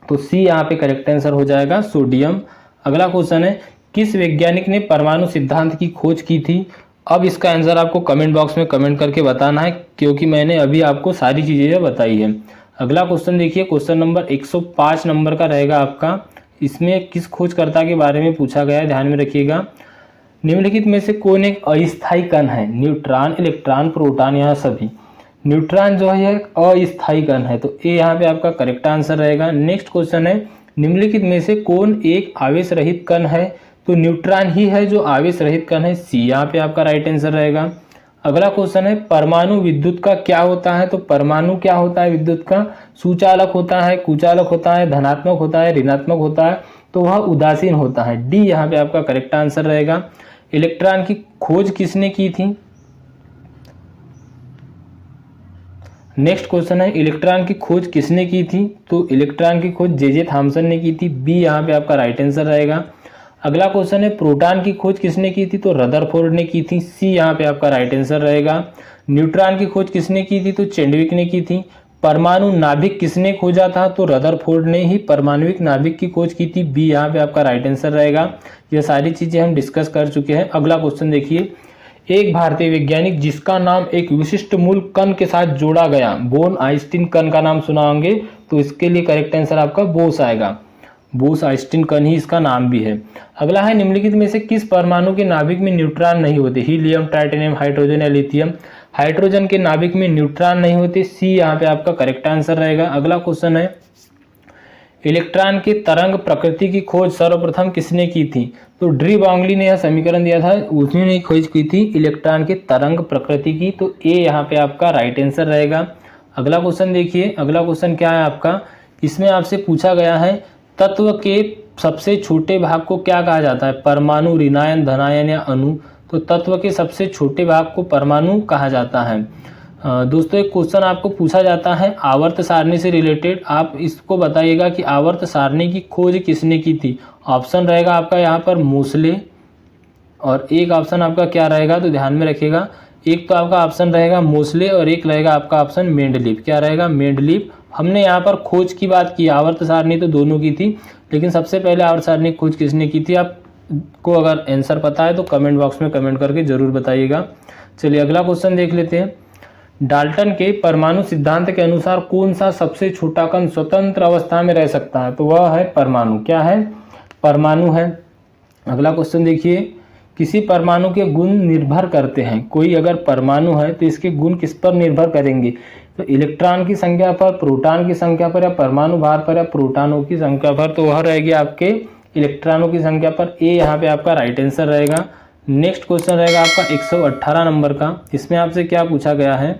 तो सी यहाँ पे करेक्ट आंसर हो जाएगा, सोडियम। अगला क्वेश्चन है, किस वैज्ञानिक ने परमाणु सिद्धांत की खोज की थी? अब इसका आंसर आपको कमेंट बॉक्स में कमेंट करके बताना है, क्योंकि मैंने अभी आपको सारी चीजें बताई है। अगला क्वेश्चन देखिए, क्वेश्चन नंबर 105 नंबर का रहेगा आपका। इसमें किस खोजकर्ता के बारे में पूछा गया है, ध्यान में रखिएगा। निम्नलिखित में से कौन एक अस्थायी कण है? न्यूट्रॉन, इलेक्ट्रॉन, प्रोटॉन, यहाँ सभी? न्यूट्रॉन जो है अस्थायी कण है, तो ए यहाँ पे आपका करेक्ट आंसर रहेगा। नेक्स्ट क्वेश्चन है, निम्नलिखित में से कौन एक आवेश रहित कण है? तो न्यूट्रॉन ही है जो आवेश रहित कण है। सी यहाँ पे आपका राइट आंसर रहेगा। अगला क्वेश्चन है, परमाणु विद्युत का क्या होता है? तो परमाणु क्या होता है विद्युत का? सुचालक होता है, कुचालक होता है, धनात्मक होता है, ऋणात्मक होता है? तो वह उदासीन होता है। डी यहाँ पे आपका करेक्ट आंसर रहेगा। इलेक्ट्रॉन की खोज किसने की थी? नेक्स्ट क्वेश्चन है, इलेक्ट्रॉन की खोज किसने की थी? तो इलेक्ट्रॉन की खोज जे थॉमसन ने की थी। बी यहाँ पे आपका राइट आंसर रहेगा। अगला क्वेश्चन है, प्रोटॉन की खोज किसने की थी? तो रदरफोर्ड ने की थी। सी यहाँ पे आपका राइट आंसर रहेगा। न्यूट्रॉन की खोज किसने की थी? तो चैडविक ने की थी। परमाणु नाभिक किसने खोजा था? तो रदरफोर्ड ने ही परमाणुविक नाभिक की खोज की थी। बी यहाँ पे आपका राइट आंसर रहेगा। ये सारी चीजें हम डिस्कस कर चुके हैं। अगला क्वेश्चन देखिए, एक भारतीय वैज्ञानिक जिसका नाम एक विशिष्ट मूल कण के साथ जोड़ा गया, बोन आइंस्टीन कण का नाम सुना होंगे, तो इसके लिए करेक्ट आंसर आपका बोस आएगा। बोस आइंस्टीन कण ही इसका नाम भी है। अगला है, निम्नलिखित में से किस परमाणु के नाभिक में न्यूट्रॉन नहीं होते? हीलियम, टाइटेनियम, हाइड्रोजन या लिथियम? हाइड्रोजन के नाभिक में न्यूट्रॉन नहीं होते। सी यहाँ पे आपका करेक्ट आंसर रहेगा। अगला क्वेश्चन है, इलेक्ट्रॉन की तरंग प्रकृति की खोज सर्वप्रथम किसने की थी? तो डी ब्रॉगली ने यह समीकरण दिया था, उसी ने खोज की थी इलेक्ट्रॉन की तरंग प्रकृति की। तो ए यहाँ पे आपका राइट आंसर रहेगा। अगला क्वेश्चन देखिए, अगला क्वेश्चन क्या है आपका, इसमें आपसे पूछा गया है, तत्व के सबसे छोटे भाग को क्या कहा जाता है? परमाणु, ऋणायन, धनायन या अणु? तो तत्व के सबसे छोटे भाग को परमाणु कहा जाता है। दोस्तों एक क्वेश्चन आपको पूछा जाता है आवर्त सारणी से रिलेटेड, आप इसको बताइएगा कि आवर्त सारणी की खोज किसने की थी? ऑप्शन रहेगा आपका यहाँ पर मोसले, और एक ऑप्शन आपका क्या रहेगा, तो ध्यान में रखिएगा, एक तो आपका ऑप्शन रहेगा मोस्ले और एक रहेगा आपका ऑप्शन मेंडलीव। क्या रहेगा? मेंडलीव। हमने यहाँ पर खोज की बात की, आवर्त सारणी तो दोनों की थी, लेकिन सबसे पहले आवर्त सारणी खोज किसने की थी? आपको अगर आंसर पता है तो कमेंट बॉक्स में कमेंट करके जरूर बताइएगा। चलिए अगला क्वेश्चन देख लेते हैं। डाल्टन के परमाणु सिद्धांत के अनुसार कौन सा सबसे छोटा कण स्वतंत्र अवस्था में रह सकता है? तो वह है परमाणु। क्या है? परमाणु है। अगला क्वेश्चन देखिए, किसी परमाणु के गुण निर्भर करते हैं। कोई अगर परमाणु है तो इसके गुण किस पर निर्भर करेंगे? तो इलेक्ट्रॉन की संख्या पर, प्रोटॉन की संख्या पर, या परमाणु भार पर, या प्रोटॉनों की संख्या पर। तो वह रहेगी आपके इलेक्ट्रॉनों की संख्या पर। ए यहाँ पे आपका राइट आंसर रहेगा। नेक्स्ट क्वेश्चन रहेगा आपका 118 नंबर का। इसमें आपसे क्या पूछा गया है?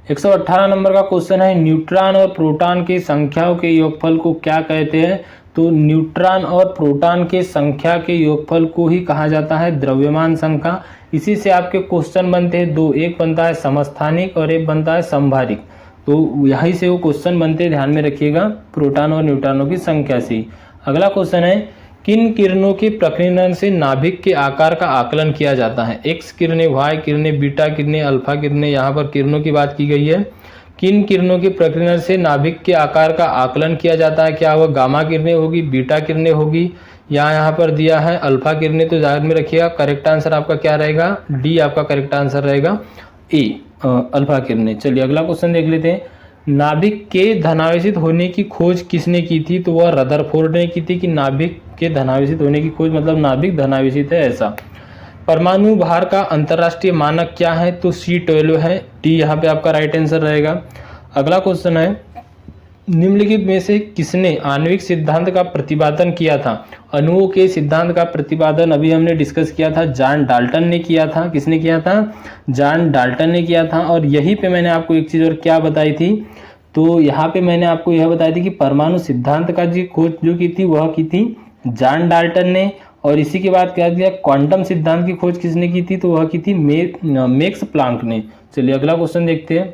118 नंबर का क्वेश्चन है, न्यूट्रॉन और प्रोटॉन की संख्याओं के योगफल को क्या कहते हैं? तो न्यूट्रॉन और प्रोटॉन के संख्या के योगफल को ही कहा जाता है द्रव्यमान संख्या। इसी से आपके क्वेश्चन बनते हैं दो, एक बनता है समस्थानिक और एक बनता है संभारिक। तो यहीं से वो क्वेश्चन बनते हैं, ध्यान में रखिएगा, प्रोटॉन और न्यूट्रॉनों की संख्या से। अगला क्वेश्चन है, किन किरणों के प्रकीर्णन से नाभिक के आकार का आकलन किया जाता है? एक्स किरणें, वाई किरणें, बीटा किरणें, अल्फा किरणें। यहाँ पर किरणों की बात की गई है। किन किरणों के प्रकीर्णन से नाभिक के आकार का आकलन किया जाता है? क्या वह गामा किरणें होगी, बीटा किरणें होगी, या यहाँ पर दिया है अल्फा किरणें? तो ध्यान में रखिएगा, करेक्ट आंसर आपका क्या रहेगा? डी आपका करेक्ट आंसर रहेगा, ए अल्फा किरणें। चलिए अगला क्वेश्चन देख लेते हैं। नाभिक के धनावेशित होने की खोज किसने की थी? तो वह रदरफोर्ड ने की थी। कि नाभिक के धनावेशित होने की खोज मतलब नाभिक धनावेशित है ऐसा। परमाणु भार का अंतरराष्ट्रीय मानक क्या है? तो C12 है। डी यहाँ पे आपका राइट आंसर रहेगा। अगला क्वेश्चन है, निम्नलिखित में से किसने आणविक सिद्धांत का प्रतिपादन किया था? अणुओं के सिद्धांत का प्रतिपादन अभी हमने डिस्कस किया था, जॉन डाल्टन ने किया था। किसने किया था? जॉन डाल्टन ने किया था। और यहीं पे मैंने आपको एक चीज़ और क्या बताई थी? तो यहाँ पे मैंने आपको यह बताई थी कि परमाणु सिद्धांत का जी खोज जो की थी वह की थी जॉन डाल्टन ने। और इसी के बाद क्या किया? क्वांटम सिद्धांत की खोज किसने की थी? तो वह की थी मैक्स प्लांक ने। चलिए अगला क्वेश्चन देखते हैं।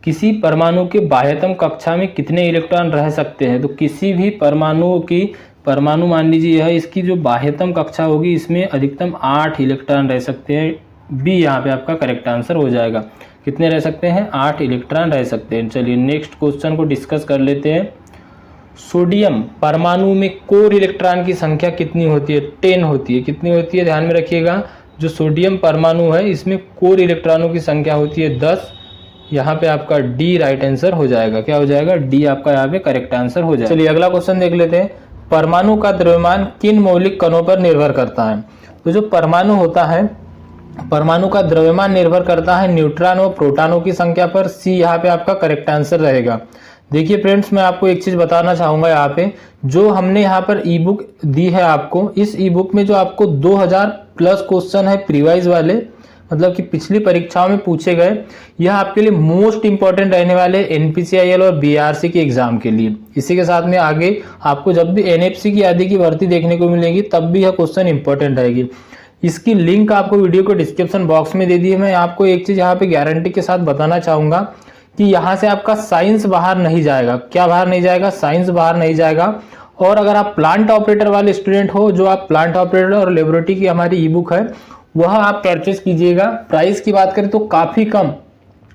किसी परमाणु के बाह्यतम कक्षा में कितने इलेक्ट्रॉन रह सकते हैं? तो किसी भी परमाणु मान लीजिए यह इसकी जो बाह्यतम कक्षा होगी इसमें अधिकतम 8 इलेक्ट्रॉन रह सकते हैं। बी यहाँ पे आपका करेक्ट आंसर हो जाएगा। कितने रह सकते हैं? 8 इलेक्ट्रॉन रह सकते हैं। चलिए नेक्स्ट क्वेश्चन को डिस्कस कर लेते हैं। सोडियम परमाणु में कोर इलेक्ट्रॉन की संख्या कितनी होती है? 10 होती है। कितनी होती है? ध्यान में रखिएगा, जो सोडियम परमाणु है इसमें कोर इलेक्ट्रॉनों की संख्या होती है 10। यहाँ पे आपका डी राइट आंसर हो जाएगा। क्या हो जाएगा? डी आपका यहाँ पे करेक्ट आंसर हो जाएगा। चलिए अगला क्वेश्चन देख लेते हैं। परमाणु का द्रव्यमान किन मौलिक कणों पर निर्भर करता है? तो जो परमाणु होता है, परमाणु का द्रव्यमान निर्भर करता है न्यूट्रॉन और प्रोटॉनों की संख्या पर। सी यहाँ पे आपका करेक्ट आंसर रहेगा। देखिए फ्रेंड्स, मैं आपको एक चीज बताना चाहूंगा। यहाँ पे जो हमने यहाँ पर ई बुक दी है आपको, इस ई बुक में जो आपको 2000 प्लस क्वेश्चन है प्रीवाइज वाले, मतलब कि पिछली परीक्षाओं में पूछे गए, यह आपके लिए मोस्ट इंपॉर्टेंट रहने वाले एनपीसीआईएल और बीआरसी के एग्जाम के लिए। इसी के साथ में आगे आपको जब भी एनएफसी की आदि की भर्ती देखने को मिलेगी तब भी यह क्वेश्चन इंपॉर्टेंट रहेगी। इसकी लिंक आपको वीडियो को डिस्क्रिप्शन बॉक्स में दे दी है। मैं आपको एक चीज यहाँ पे गारंटी के साथ बताना चाहूंगा कि यहाँ से आपका साइंस बाहर नहीं जाएगा। क्या बाहर नहीं जाएगा? साइंस बाहर नहीं जाएगा। और अगर आप प्लांट ऑपरेटर वाले स्टूडेंट हो, जो आप प्लांट ऑपरेटर और लेबोरेटरी की हमारी ई बुक है वह आप परचेज कीजिएगा। प्राइस की बात करें तो काफी कम,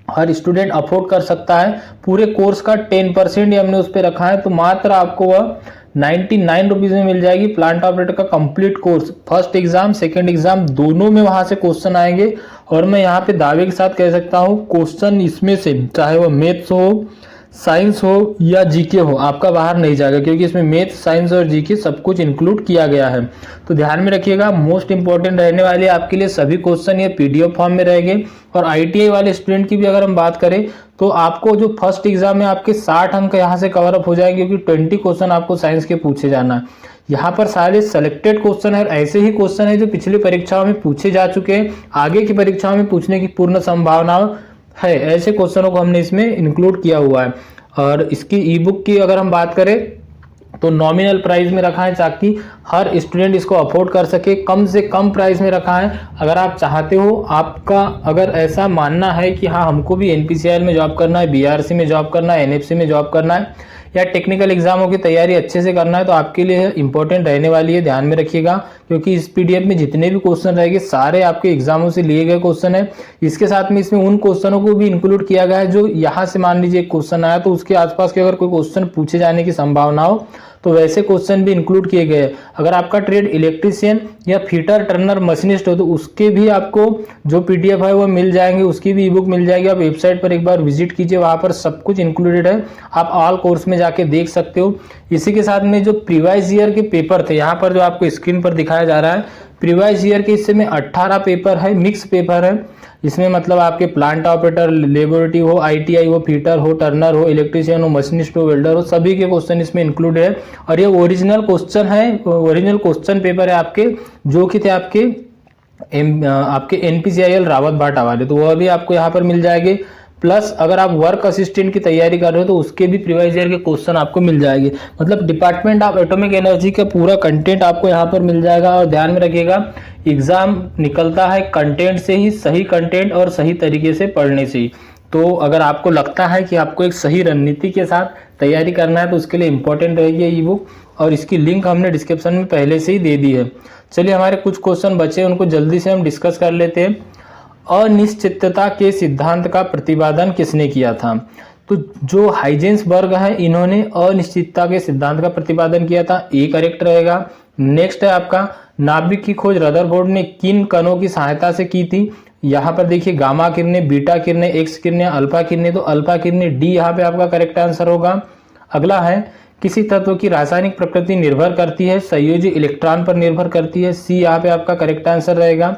हर स्टूडेंट अफोर्ड कर सकता है। पूरे कोर्स का 10% ही हमने उस पर रखा है, तो मात्र आपको वह 99 रुपीज में मिल जाएगी। प्लांट ऑपरेटर का complete course, first exam second exam दोनों में वहां से क्वेश्चन आएंगे। और मैं यहाँ पे दावे के साथ कह सकता हूँ क्वेश्चन इसमें से चाहे वह मैथ्स हो, साइंस हो या जीके हो, आपका बाहर नहीं जाएगा, क्योंकि इसमें मैथ्स, साइंस और जीके सब कुछ इंक्लूड किया गया है। तो ध्यान में रखिएगा, मोस्ट इंपॉर्टेंट रहने वाले आपके लिए सभी क्वेश्चन ये पीडीएफ फॉर्म में रहेंगे। और आईटीआई वाले स्टूडेंट की भी अगर हम बात करें तो आपको जो फर्स्ट एग्जाम में आपके 60 अंक यहाँ से कवर अप हो जाएंगे, क्योंकि 20 क्वेश्चन आपको साइंस के पूछे जाना है। यहाँ पर सारे सेलेक्टेड क्वेश्चन है, ऐसे ही क्वेश्चन है जो पिछली परीक्षाओं में पूछे जा चुके हैं, आगे की परीक्षाओं में पूछने की पूर्ण संभावना है। ऐसे क्वेश्चनों को हमने इसमें इंक्लूड किया हुआ है। और इसकी ई बुक की अगर हम बात करें तो नॉमिनल प्राइस में रखा है ताकि हर स्टूडेंट इसको अफोर्ड कर सके। कम से कम प्राइस में रखा है। अगर आप चाहते हो, आपका अगर ऐसा मानना है कि हाँ हमको भी एनपीसीआईएल में जॉब करना है, बीआरसी में जॉब करना है, एनएफसी में जॉब करना है, या टेक्निकल एग्जामों की तैयारी अच्छे से करना है तो आपके लिए इंपॉर्टेंट रहने वाली है, ध्यान में रखिएगा। क्योंकि इस पीडीएफ में जितने भी क्वेश्चन रहेंगे सारे आपके एग्जामों से लिए गए क्वेश्चन है। इसके साथ में इसमें उन क्वेश्चनों को भी इंक्लूड किया गया है जो यहाँ से मान लीजिए एक क्वेश्चन आया तो उसके आसपास के अगर कोई क्वेश्चन पूछे जाने की संभावना हो तो वैसे क्वेश्चन भी इंक्लूड किए गए हैं। अगर आपका ट्रेड इलेक्ट्रीशियन या फीटर टर्नर मशीनिस्ट हो तो उसके भी आपको जो पीडीएफ है वो मिल जाएंगे, उसकी भी ई बुक मिल जाएगी। आप वेबसाइट पर एक बार विजिट कीजिए, वहां पर सब कुछ इंक्लूडेड है, आप ऑल कोर्स में जाके देख सकते हो। इसी के साथ में जो प्रीवाइज ईयर के पेपर थे, यहाँ पर जो आपको स्क्रीन पर दिखाया जा रहा है प्रीवाइज ईयर के, इससे में 18 पेपर है, मिक्स पेपर है। इसमें मतलब आपके प्लांट ऑपरेटर, लेबोरेटरी हो, आईटीआई हो, फीटर हो, टर्नर हो, इलेक्ट्रीशियन हो, मशीनिस्ट हो, वेल्डर हो, सभी के क्वेश्चन इसमें इंक्लूड है। और ये ओरिजिनल क्वेश्चन है, ओरिजिनल क्वेश्चन पेपर है आपके, जो कि थे आपके एनपीसीआईएल रावत भाटा वाले, तो वह भी आपको यहाँ पर मिल जाएंगे। प्लस अगर आप वर्क असिस्टेंट की तैयारी कर रहे हो तो उसके भी प्रीवाइज ईयर के क्वेश्चन आपको मिल जाएंगे। मतलब डिपार्टमेंट ऑफ एटॉमिक एनर्जी का पूरा कंटेंट आपको यहाँ पर मिल जाएगा। और ध्यान में रखिएगा, एग्जाम निकलता है कंटेंट से ही, सही कंटेंट और सही तरीके से पढ़ने से ही। तो अगर आपको लगता है कि आपको एक सही रणनीति के साथ तैयारी करना है तो उसके लिए इंपॉर्टेंट रहेगी ई बुक, और इसकी लिंक हमने डिस्क्रिप्शन में पहले से ही दे दी है। चलिए, हमारे कुछ क्वेश्चन बचे, उनको जल्दी से हम डिस्कस कर लेते हैं। अनिश्चितता के सिद्धांत का प्रतिपादन किसने किया था? तो जो हाइजेंसबर्ग है, इन्होंने अनिश्चितता के सिद्धांत का प्रतिपादन किया था, ए करेक्ट रहेगा। नेक्स्ट है आपका, नाभिक की खोज रदरफोर्ड ने किन कणों की सहायता से की थी? यहाँ पर देखिए, गामा किरणें, बीटा किरणें, एक्स किरणें, अल्फा किरणें, तो अल्फा किरणें, डी यहाँ पे आपका करेक्ट आंसर होगा। अगला है, किसी तत्व की रासायनिक प्रकृति निर्भर करती है, संयोजी इलेक्ट्रॉन पर निर्भर करती है, सी यहाँ पे आपका करेक्ट आंसर रहेगा।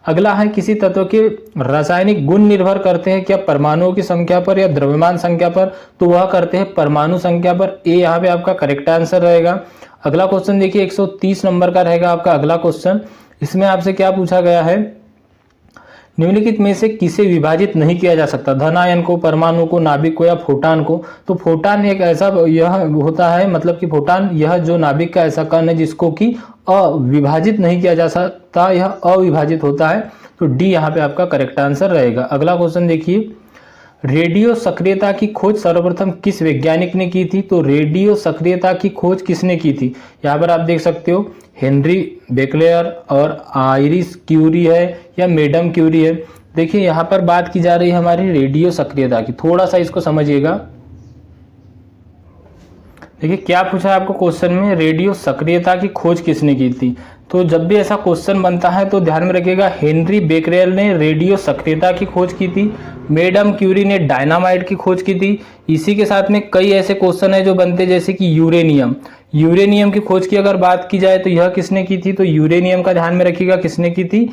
अगला है, किसी तत्व के रासायनिक गुण निर्भर करते हैं क्या परमाणुओं की संख्या पर या द्रव्यमान संख्या पर? तो वह करते हैं परमाणु संख्या पर, ए यहाँ पे आपका करेक्ट आंसर रहेगा। अगला क्वेश्चन देखिए, 130 नंबर का रहेगा आपका अगला क्वेश्चन। इसमें आपसे क्या पूछा गया है, निम्नलिखित में से किसे विभाजित नहीं किया जा सकता? धनायन को, परमाणु को, नाभिक को या फोटान को? तो फोटान एक ऐसा यह होता है, मतलब कि फोटान यह जो नाभिक का ऐसा कण है जिसको कि अविभाजित नहीं किया जा सकता, यह अविभाजित होता है। तो डी यहाँ पे आपका करेक्ट आंसर रहेगा। अगला क्वेश्चन देखिए, रेडियो सक्रियता की खोज सर्वप्रथम किस वैज्ञानिक ने की थी? तो रेडियो सक्रियता की खोज किसने की थी? यहाँ पर आप देख सकते हो, हेनरी बेकलेयर और आयरिस क्यूरी है या मैडम क्यूरी है। देखिए, यहाँ पर बात की जा रही है हमारी रेडियो सक्रियता की, थोड़ा सा इसको समझिएगा। देखिए क्या पूछा है आपको क्वेश्चन में, रेडियो सक्रियता की खोज किसने की थी? तो जब भी ऐसा क्वेश्चन बनता है तो ध्यान में रखिएगा, हेनरी बेकरेल ने रेडियो सक्रियता की खोज की थी, मैडम क्यूरी ने डायनामाइट की खोज की थी। इसी के साथ में कई ऐसे क्वेश्चन है जो बनते जैसे कि यूरेनियम की खोज की अगर बात की जाए तो यह किसने की थी? तो यूरेनियम का ध्यान में रखिएगा किसने की थी?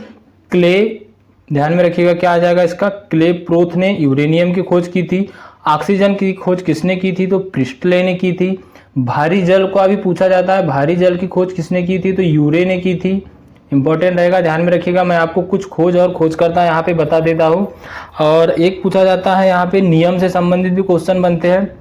क्ले, ध्यान में रखिएगा क्या आ जाएगा इसका, क्ले प्रोथ ने यूरेनियम की खोज की थी। ऑक्सीजन की खोज किसने की थी? तो प्रिस्टले ने की थी। भारी जल को अभी पूछा जाता है, भारी जल की खोज किसने की थी? तो यूरे ने की थी। इंपॉर्टेंट रहेगा, ध्यान में रखिएगा। मैं आपको कुछ खोज और खोजकर्ता यहाँ पे बता देता हूँ। और एक पूछा जाता है यहाँ पे, नियम से संबंधित भी क्वेश्चन बनते हैं।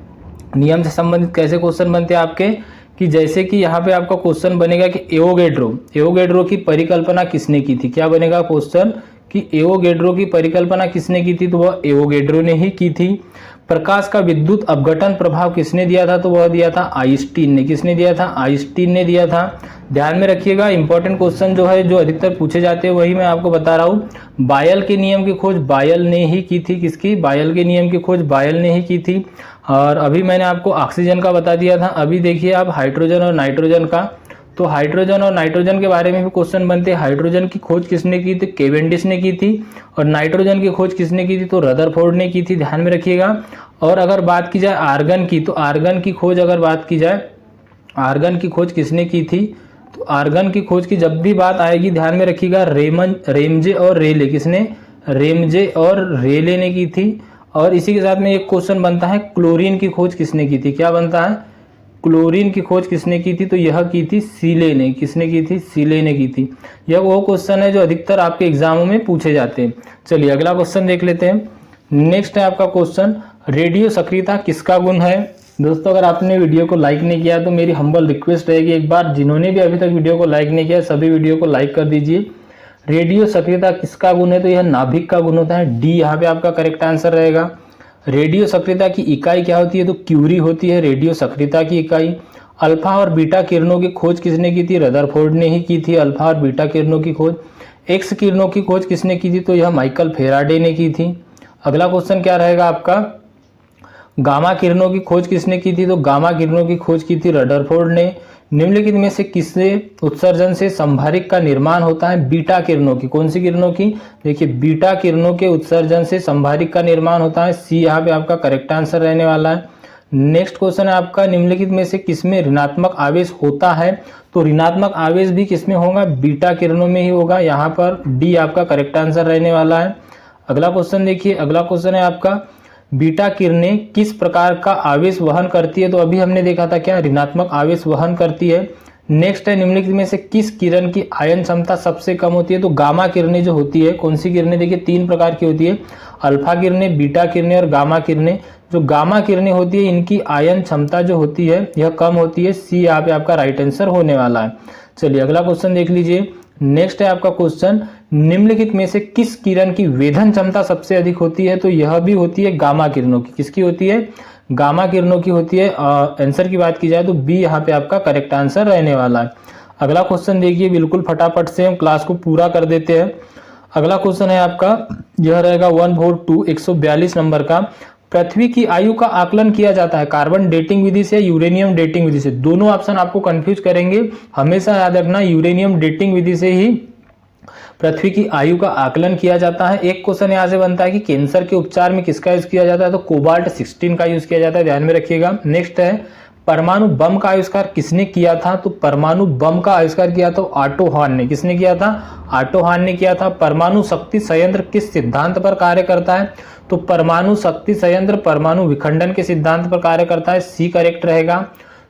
नियम से संबंधित कैसे क्वेश्चन बनते हैं आपके, कि जैसे कि यहाँ पे आपका क्वेश्चन बनेगा कि एवोगैड्रो की परिकल्पना किसने की थी? क्या बनेगा क्वेश्चन कि एवोगैड्रो की परिकल्पना किसने की थी? तो वह एवोगैड्रो ने ही की थी। प्रकाश का विद्युत अपघटन प्रभाव किसने दिया था? तो वह दिया था आइंस्टीन ने। किसने दिया था? आइंस्टीन ने दिया था। ध्यान में रखिएगा, इंपॉर्टेंट क्वेश्चन जो है जो अधिकतर पूछे जाते हैं वही मैं आपको बता रहा हूँ। बायल के नियम की खोज बायल ने ही की थी। किसकी? बायल के नियम की खोज बायल ने ही की थी। और अभी मैंने आपको ऑक्सीजन का बता दिया था। अभी देखिए आप हाइड्रोजन और नाइट्रोजन का, तो हाइड्रोजन और नाइट्रोजन के बारे में भी क्वेश्चन बनते हैं। हाइड्रोजन की खोज किसने की थी? केवेंडिश ने की थी। और नाइट्रोजन की खोज किसने की थी? तो रदरफोर्ड ने की थी। ध्यान में रखिएगा। और अगर बात की जाए आर्गन की, तो आर्गन की खोज अगर बात की जाए, आर्गन की खोज किसने की थी? तो आर्गन की खोज की जब भी बात आएगी ध्यान में रखिएगा, रेमजे और रेले। किसने? रेमजे और रेले ने की थी। और इसी के साथ में एक क्वेश्चन बनता है, क्लोरीन की खोज किसने की थी? क्या बनता है? क्लोरीन की खोज किसने की थी? तो यह की थी सीले ने। किसने की थी? सीले ने की थी। यह वो क्वेश्चन है जो अधिकतर आपके एग्जामों में पूछे जाते हैं। चलिए अगला क्वेश्चन देख लेते हैं। नेक्स्ट है आपका क्वेश्चन, रेडियो सक्रियता किसका गुण है? दोस्तों अगर आपने वीडियो को लाइक नहीं किया तो मेरी हम्बल रिक्वेस्ट रहेगी, एक बार जिन्होंने भी अभी तक वीडियो को लाइक नहीं किया सभी वीडियो को लाइक कर दीजिए। रेडियो सक्रियता किसका गुण है? तो यह नाभिक का गुण होता है। डी यहाँ पे आपका करेक्ट आंसर रहेगा। रेडियो सक्रियता की इकाई क्या होती है? तो क्यूरी होती है रेडियो सक्रियता की इकाई। अल्फा और बीटा किरणों की खोज किसने की थी? रदरफोर्ड ने ही की थी अल्फा और बीटा किरणों की खोज। एक्स किरणों की खोज किसने की थी? तो यह माइकल फेराडे ने की थी। अगला क्वेश्चन क्या रहेगा आपका? गामा किरणों की खोज किसने की थी? तो गामा किरणों की खोज की थी रदरफोर्ड ने। निम्नलिखित में से किससे उत्सर्जन से संभारिक का निर्माण होता है? बीटा किरणों की। कौन सी किरणों की? देखिए बीटा किरणों के उत्सर्जन से संभारिक का निर्माण होता है। सी यहाँ पे आपका करेक्ट आंसर रहने वाला है। नेक्स्ट क्वेश्चन है आपका, निम्नलिखित में से किसमें ऋणात्मक आवेश होता है? तो ऋणात्मक आवेश भी किसमें होगा? बीटा किरणों में ही होगा। यहाँ पर डी आपका करेक्ट आंसर रहने वाला है। अगला क्वेश्चन देखिए, अगला क्वेश्चन है आपका, बीटा किरणें किस प्रकार का आवेश वहन करती है? तो अभी हमने देखा था क्या? ऋणात्मक आवेश वहन करती है। नेक्स्ट है, निम्नलिखित में से किस किरण की आयन क्षमता सबसे कम होती है? तो गामा किरणें जो होती है, कौन सी किरणें? देखिए 3 प्रकार की होती है, अल्फा किरणें, बीटा किरणें और गामा किरणें। जो गामा किरणें होती है इनकी आयन क्षमता जो होती है यह कम होती है। सी यहाँ पे आपका राइट आंसर होने वाला है। चलिए अगला क्वेश्चन देख लीजिए। नेक्स्ट है आपका क्वेश्चन, निम्नलिखित में से किस किरण की वेधन क्षमता सबसे अधिक होती है? तो यह भी होती है गामा किरणों की। किसकी होती है? गामा किरणों की होती है। आंसर की बात की जाए तो बी यहाँ पे आपका करेक्ट आंसर रहने वाला है। अगला क्वेश्चन देखिए, बिल्कुल फटाफट से हम क्लास को पूरा कर देते हैं। अगला क्वेश्चन है आपका, यह रहेगा 142 142 नंबर का। पृथ्वी की आयु का आकलन किया जाता है कार्बन डेटिंग विधि से या यूरेनियम डेटिंग विधि से? दोनों ऑप्शन आपको कंफ्यूज करेंगे, हमेशा याद रखना यूरेनियम डेटिंग विधि से ही पृथ्वी की आयु का आकलन किया जाता है। एक क्वेश्चन यहाँ से बनता है कि कैंसर के उपचार में किसका यूज किया जाता है? तो कोबाल्ट 16 का यूज किया जाता है, ध्यान में रखिएगा। नेक्स्ट है, परमाणु बम का आविष्कार किसने किया था? तो परमाणु बम का आविष्कार किया तो ऑटो हॉर्न ने। किसने किया था? ऑटो हॉर्न ने किया था। परमाणु शक्ति संयंत्र किस सिद्धांत पर कार्य करता है? तो परमाणु शक्ति संयंत्र परमाणु विखंडन के सिद्धांत पर कार्य करता है। सी करेक्ट रहेगा।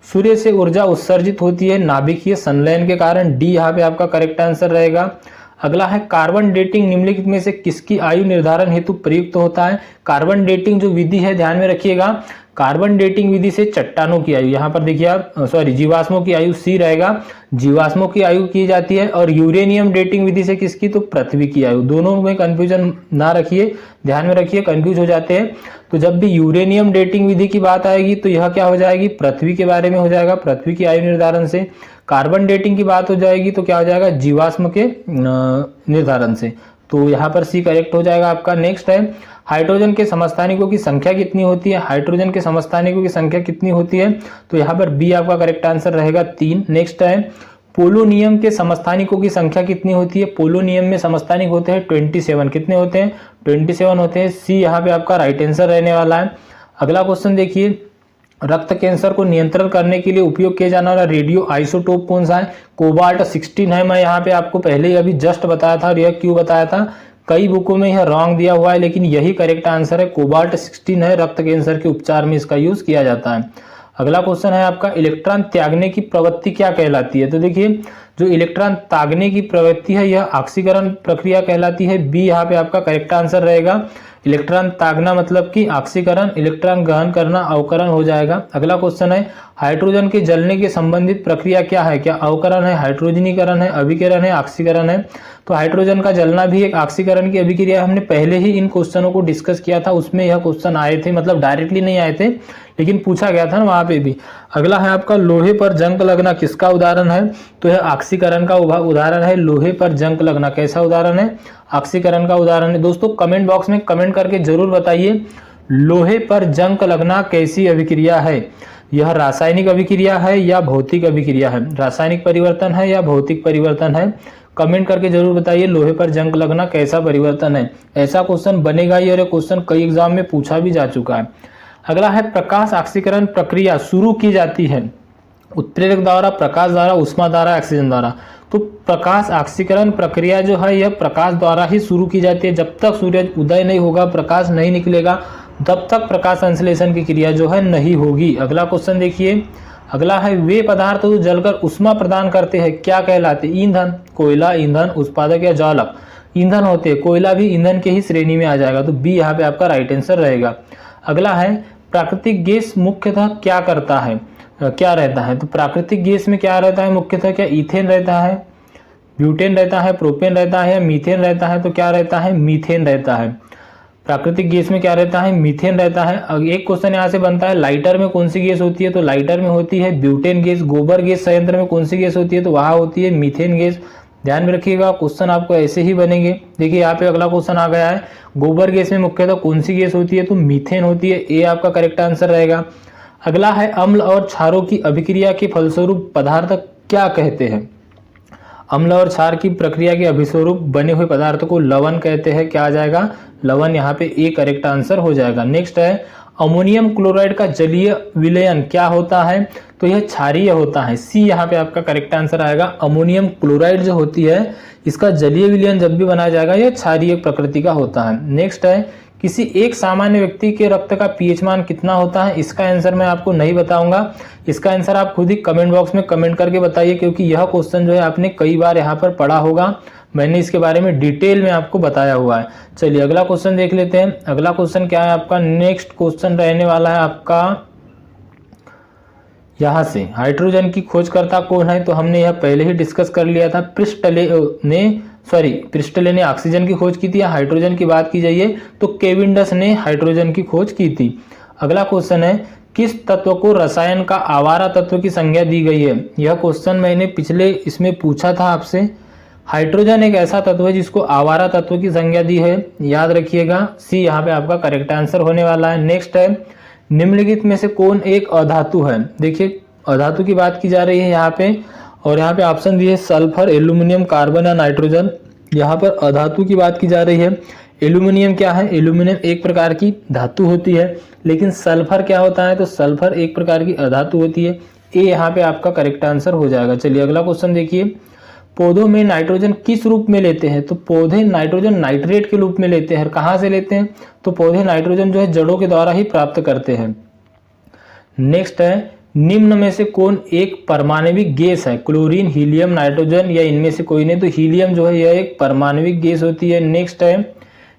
सूर्य से ऊर्जा उत्सर्जित होती है नाभिकीय संलयन के कारण। डी यहाँ पे आपका करेक्ट आंसर रहेगा। अगला है, कार्बन डेटिंग निम्नलिखित में से किसकी आयु निर्धारण हेतु प्रयुक्त होता है? कार्बन डेटिंग जो विधि है, ध्यान में रखिएगा, कार्बन डेटिंग विधि से चट्टानों की आयु, यहाँ पर देखिए आप जीवाश्मों की आयु सी रहेगा, जीवाश्मों की आयु की जाती है। और यूरेनियम डेटिंग विधि से किसकी? तो पृथ्वी की आयु। दोनों में कंफ्यूजन ना रखिए, ध्यान में रखिए, कंफ्यूज हो जाते हैं। तो जब भी यूरेनियम डेटिंग विधि की बात आएगी तो यह क्या हो जाएगी? पृथ्वी के बारे में हो जाएगा, पृथ्वी की आयु निर्धारण से। कार्बन डेटिंग की बात हो जाएगी तो क्या हो जाएगा? जीवाश्म के निर्धारण से। तो यहाँ पर सी करेक्ट हो जाएगा आपका। नेक्स्ट है, हाइड्रोजन के समस्थानिकों की संख्या कितनी होती है? हाइड्रोजन के समस्थानिकों की संख्या कितनी होती है? तो यहाँ पर बी आपका करेक्ट आंसर रहेगा 3। नेक्स्ट है, पोलोनियम के समस्थानिकों की संख्या कितनी होती है? पोलोनियम में समस्थानिक होते हैं 27। कितने होते हैं? 27 होते हैं। सी यहाँ पे आपका राइट आंसर रहने वाला है। अगला क्वेश्चन देखिए, रक्त कैंसर को नियंत्रण करने के लिए उपयोग किया जाने वाला रेडियो आइसोटोप कौन सा है? कोबाल्ट 16 है। मैं यहाँ पे आपको पहले ही अभी जस्ट बताया था, और यह क्यों बताया था, कई बुकों में यह रॉन्ग दिया हुआ है, लेकिन यही करेक्ट आंसर है, कोबाल्ट 16 है। रक्त कैंसर के उपचार में इसका यूज किया जाता है। अगला क्वेश्चन है आपका, इलेक्ट्रॉन त्यागने की प्रवृत्ति क्या कहलाती है? तो देखिए, जो इलेक्ट्रॉन त्यागने की प्रवृत्ति है यह ऑक्सीकरण प्रक्रिया कहलाती है। बी यहाँ पे आपका करेक्ट आंसर रहेगा। इलेक्ट्रॉन त्यागना मतलब कि ऑक्सीकरण, इलेक्ट्रॉन ग्रहण करना अवकरण हो जाएगा। अगला क्वेश्चन है, हाइड्रोजन के जलने के संबंधित प्रक्रिया क्या है? क्या अवकरण है, हाइड्रोजनीकरण है, अभिकरण है, ऑक्सीकरण है? तो हाइड्रोजन का जलना भी एक ऑक्सीकरण की अभिक्रिया है। हमने पहले ही इन क्वेश्चनों को डिस्कस किया था, उसमें यह क्वेश्चन आए थे, मतलब डायरेक्टली नहीं आए थे लेकिन पूछा गया था ना वहां पे भी। अगला है आपका, लोहे पर जंग लगना किसका उदाहरण है? तो यह ऑक्सीकरण का उदाहरण है। लोहे पर जंग लगना कैसा उदाहरण है? ऑक्सीकरण का उदाहरण है। दोस्तों कमेंट बॉक्स में कमेंट करके जरूर बताइए, लोहे पर जंग लगना कैसी अभिक्रिया है? यह रासायनिक अभिक्रिया है या भौतिक अभिक्रिया है? रासायनिक परिवर्तन है या भौतिक परिवर्तन है? कमेंट करके जरूर बताइए, लोहे पर जंग लगना कैसा परिवर्तन है? ऐसा क्वेश्चन बनेगा ही, और ये क्वेश्चन कई एग्जाम में पूछा भी जा चुका है। अगला है, प्रकाश ऑक्सीकरण प्रक्रिया शुरू की जाती है उत्प्रेरक द्वारा, प्रकाश द्वारा, उष्मा द्वारा, ऑक्सीजन द्वारा? तो प्रकाश ऑक्सीकरण प्रक्रिया जो है यह प्रकाश द्वारा ही शुरू की जाती है। जब तक सूरज उदय नहीं होगा, प्रकाश नहीं निकलेगा, तब तक प्रकाश संश्लेषण की क्रिया जो है नहीं होगी। अगला क्वेश्चन देखिए, अगला है, वे पदार्थ जो जलकर उष्मा प्रदान करते हैं क्या कहलाते? ईंधन, कोयला, ईंधन, उत्पादक या ज्वालक? ईंधन होते हैं, कोयला भी ईंधन के ही श्रेणी में आ जाएगा। तो बी यहाँ पे आपका राइट आंसर रहेगा। अगला है, प्राकृतिक गैस मुख्यतः क्या करता है, क्या रहता है? तो प्राकृतिक गैस में क्या रहता है मुख्यतः? क्या इथेन रहता है, ब्यूटेन रहता है, प्रोपेन रहता है या मीथेन रहता है? तो क्या रहता है? मीथेन रहता है। प्राकृतिक गैस में क्या रहता है, मीथेन रहता है। अब एक क्वेश्चन यहाँ से बनता है, लाइटर में कौन सी गैस होती है, तो लाइटर में होती है ब्यूटेन गैस। गोबर गैस संयंत्र में कौन सी गैस होती है, तो वहाँ होती है मीथेन गैस। ध्यान में रखिएगा, क्वेश्चन आपको ऐसे ही बनेंगे। देखिए यहाँ पे अगला क्वेश्चन आ गया है, गोबर गैस में मुख्यतः कौन सी गैस होती है, तो मीथेन होती है। ए आपका करेक्ट आंसर रहेगा। अगला है, अम्ल और क्षारों की अभिक्रिया के फलस्वरूप पदार्थ क्या कहते हैं। अम्ल और क्षार की प्रक्रिया के अभिस्वरूप बने हुए पदार्थ को लवण कहते हैं। क्या आ जाएगा, लवण। यहाँ पे ए करेक्ट आंसर हो जाएगा। नेक्स्ट है, अमोनियम क्लोराइड का जलीय विलयन क्या होता है, तो यह क्षारीय होता है। सी यहाँ पे आपका करेक्ट आंसर आएगा। अमोनियम क्लोराइड जो होती है इसका जलीय विलयन जब भी बनाया जाएगा यह क्षारीय प्रकृति का होता है। नेक्स्ट है, किसी एक सामान्य व्यक्ति के रक्त का पीएच मान कितना होता है। इसका आंसर मैं आपको नहीं बताऊंगा, इसका आंसर आप खुद ही कमेंट बॉक्स में कमेंट करके बताइए, क्योंकि यह क्वेश्चन जो है आपने कई बार यहाँ पर पढ़ा होगा, मैंने इसके बारे में डिटेल में आपको बताया हुआ है। चलिए अगला क्वेश्चन देख लेते हैं। अगला क्वेश्चन क्या है आपका, नेक्स्ट क्वेश्चन रहने वाला है आपका यहाँ से, हाइड्रोजन की खोजकर्ता कौन है, तो हमने यह पहले ही डिस्कस कर लिया था। प्रिस्टले ने ऑक्सीजन की खोज की थी। हाइड्रोजन की बात की जाइए तो केविंडस ने हाइड्रोजन की खोज की थी। अगला क्वेश्चन है, किस तत्व को रसायन का आवारा तत्व की संज्ञा दी गई है। यह क्वेश्चन मैंने पिछले इसमें पूछा था आपसे। हाइड्रोजन एक ऐसा तत्व है जिसको आवारा तत्व की संज्ञा दी है, याद रखिएगा। सी यहाँ पे आपका करेक्ट आंसर होने वाला है। नेक्स्ट है, निम्नलिखित में से कौन एक अधातु है। देखिए अधातु की बात की जा रही है यहाँ पे, और यहाँ पे ऑप्शन दिए सल्फर, एल्यूमिनियम, कार्बन या नाइट्रोजन। यहाँ पर अधातु की बात की जा रही है। एल्यूमिनियम क्या है, एल्यूमिनियम एक प्रकार की धातु होती है, लेकिन सल्फर क्या होता है, तो सल्फर एक प्रकार की अधातु होती है। ए यहाँ पे आपका करेक्ट आंसर हो जाएगा। चलिए अगला क्वेश्चन देखिए, पौधों में नाइट्रोजन किस रूप में लेते हैं, तो पौधे नाइट्रोजन नाइट्रेट के रूप में लेते हैं। कहाँ से लेते हैं, तो पौधे नाइट्रोजन जो है जड़ों के द्वारा ही प्राप्त करते हैं। नेक्स्ट है, निम्न में से कौन एक परमाणविक गैस है, क्लोरीन, हीलियम, नाइट्रोजन या इनमें से कोई नहीं, तो हीलियम जो है यह एक परमाणविक गैस होती है। नेक्स्ट है,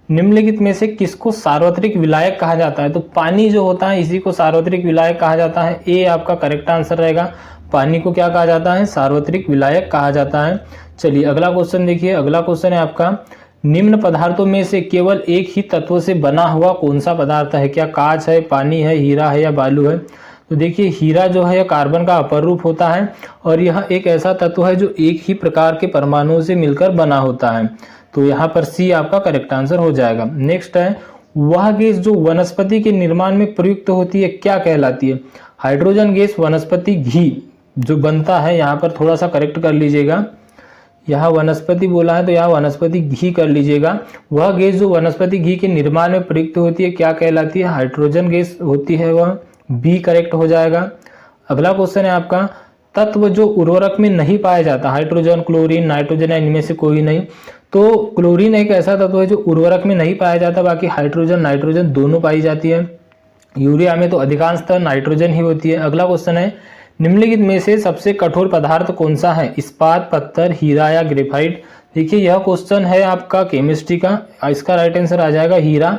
निम्नलिखित में से किसको सार्वत्रिक विलायक कहा जाता है, तो पानी जो होता है इसी को सार्वत्रिक विलायक कहा जाता है। ए आपका करेक्ट आंसर रहेगा। पानी को क्या कहा जाता है, सार्वत्रिक विलायक कहा जाता है। चलिए अगला क्वेश्चन देखिए। अगला क्वेश्चन है आपका, निम्न पदार्थों में से केवल एक ही तत्व से बना हुआ कौन सा पदार्थ है। क्या कांच है, पानी है, हीरा है या बालू है। तो देखिए हीरा जो है कार्बन का अपर रूप होता है, और यह एक ऐसा तत्व है जो एक ही प्रकार के परमाणुओं से मिलकर बना होता है। तो यहाँ पर सी आपका करेक्ट आंसर हो जाएगा। नेक्स्ट है, वह गैस जो वनस्पति के निर्माण में प्रयुक्त होती है क्या कहलाती है। हाइड्रोजन गैस वनस्पति घी जो बनता है, यहाँ पर थोड़ा सा करेक्ट कर लीजिएगा, यहाँ वनस्पति बोला है तो यहाँ वनस्पति घी कर लीजिएगा। वह गैस जो वनस्पति घी के निर्माण में प्रयुक्त होती है क्या कहलाती है, हाइड्रोजन गैस होती है, वह बी करेक्ट हो जाएगा। अगला क्वेश्चन है आपका, तत्व जो उर्वरक में नहीं पाया जाता, हाइड्रोजन, क्लोरीन, नाइट्रोजन या इनमें से कोई नहीं। तो क्लोरीन एक ऐसा तत्व है जो उर्वरक में नहीं पाया जाता, बाकी हाइड्रोजन, नाइट्रोजन दोनों पाई जाती है। यूरिया में तो अधिकांशतः नाइट्रोजन ही होती है। अगला क्वेश्चन है, निम्नलिखित में से सबसे कठोर पदार्थ कौन सा है, इस्पात, पत्थर, हीरा या ग्रेफाइट। देखिए यह क्वेश्चन है आपका केमिस्ट्री का, इसका राइट आंसर आ जाएगा हीरा।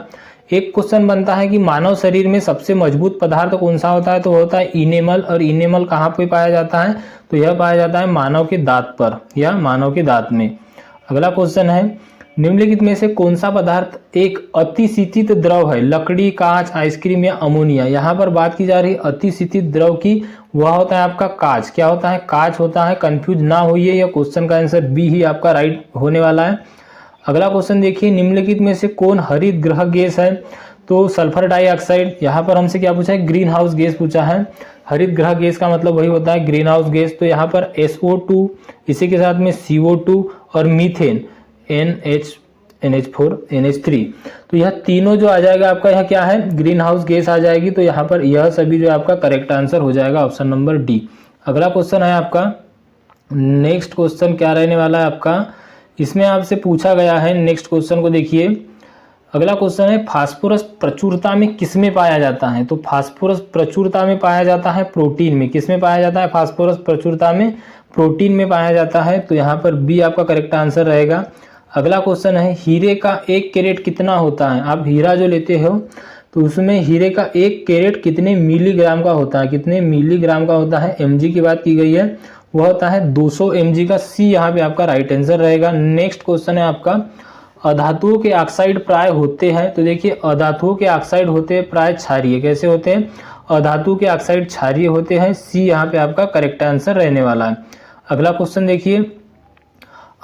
एक क्वेश्चन बनता है कि मानव शरीर में सबसे मजबूत पदार्थ कौन सा होता है, तो होता है इनेमल। और इनेमल कहाँ पे पाया जाता है, तो यह पाया जाता है मानव के दांत पर या मानव के दांत में। अगला क्वेश्चन है, निम्नलिखित में से कौन सा पदार्थ एक अतिशीतित द्रव है, लकड़ी, कांच, आइसक्रीम या अमोनिया। यहाँ पर बात की जा रही है अतिशीतित द्रव की, वह होता है आपका कांच। क्या होता है, कांच होता है। कंफ्यूज ना होइए, यह क्वेश्चन का आंसर बी ही आपका राइट होने वाला है। अगला क्वेश्चन देखिए, निम्नलिखित में से कौन हरित गृह गैस है, तो सल्फर डाइऑक्साइड। यहाँ पर हमसे क्या पूछा है, ग्रीन हाउस गैस पूछा है। हरित गृह गैस का मतलब वही होता है ग्रीन हाउस गैस। तो यहाँ पर SO2, इसी के साथ में CO2 और मीथेन NH4 NH3, तो यह तीनों जो आ जाएगा आपका, यह क्या है, ग्रीन हाउस गैस आ जाएगी। तो यहाँ पर यह सभी जो आपका करेक्ट आंसर हो जाएगा ऑप्शन नंबर डी। अगला क्वेश्चन है आपका, नेक्स्ट क्वेश्चन क्या रहने वाला है आपका, इसमें आपसे पूछा गया है। नेक्स्ट क्वेश्चन को देखिए। अगला क्वेश्चन है, फास्फोरस प्रचुरता में किसमें पाया जाता है, तो फास्फोरस प्रचुरता में पाया जाता है प्रोटीन में। किसमें पाया जाता है, फास्फोरस प्रचुरता में प्रोटीन में पाया जाता है। तो यहाँ पर बी आपका करेक्ट आंसर रहेगा। अगला क्वेश्चन है, हीरे का 1 कैरेट कितना होता है। आप हीरा जो लेते हो तो उसमें हीरे का 1 कैरेट कितने मिलीग्राम का होता है, कितने मिलीग्राम का होता है, mg की बात की गई है, वह होता है 200 mg का। सी यहाँ पे आपका राइट आंसर रहेगा। नेक्स्ट क्वेश्चन है आपका, अधातुओं के ऑक्साइड प्राय होते हैं, तो देखिए अधातुओं के ऑक्साइड होते हैं प्राय क्षारीय। कैसे होते हैं? अधातु के ऑक्साइड क्षारीय होते हैं। सी यहाँ पे आपका करेक्ट आंसर रहने वाला है। अगला क्वेश्चन देखिए,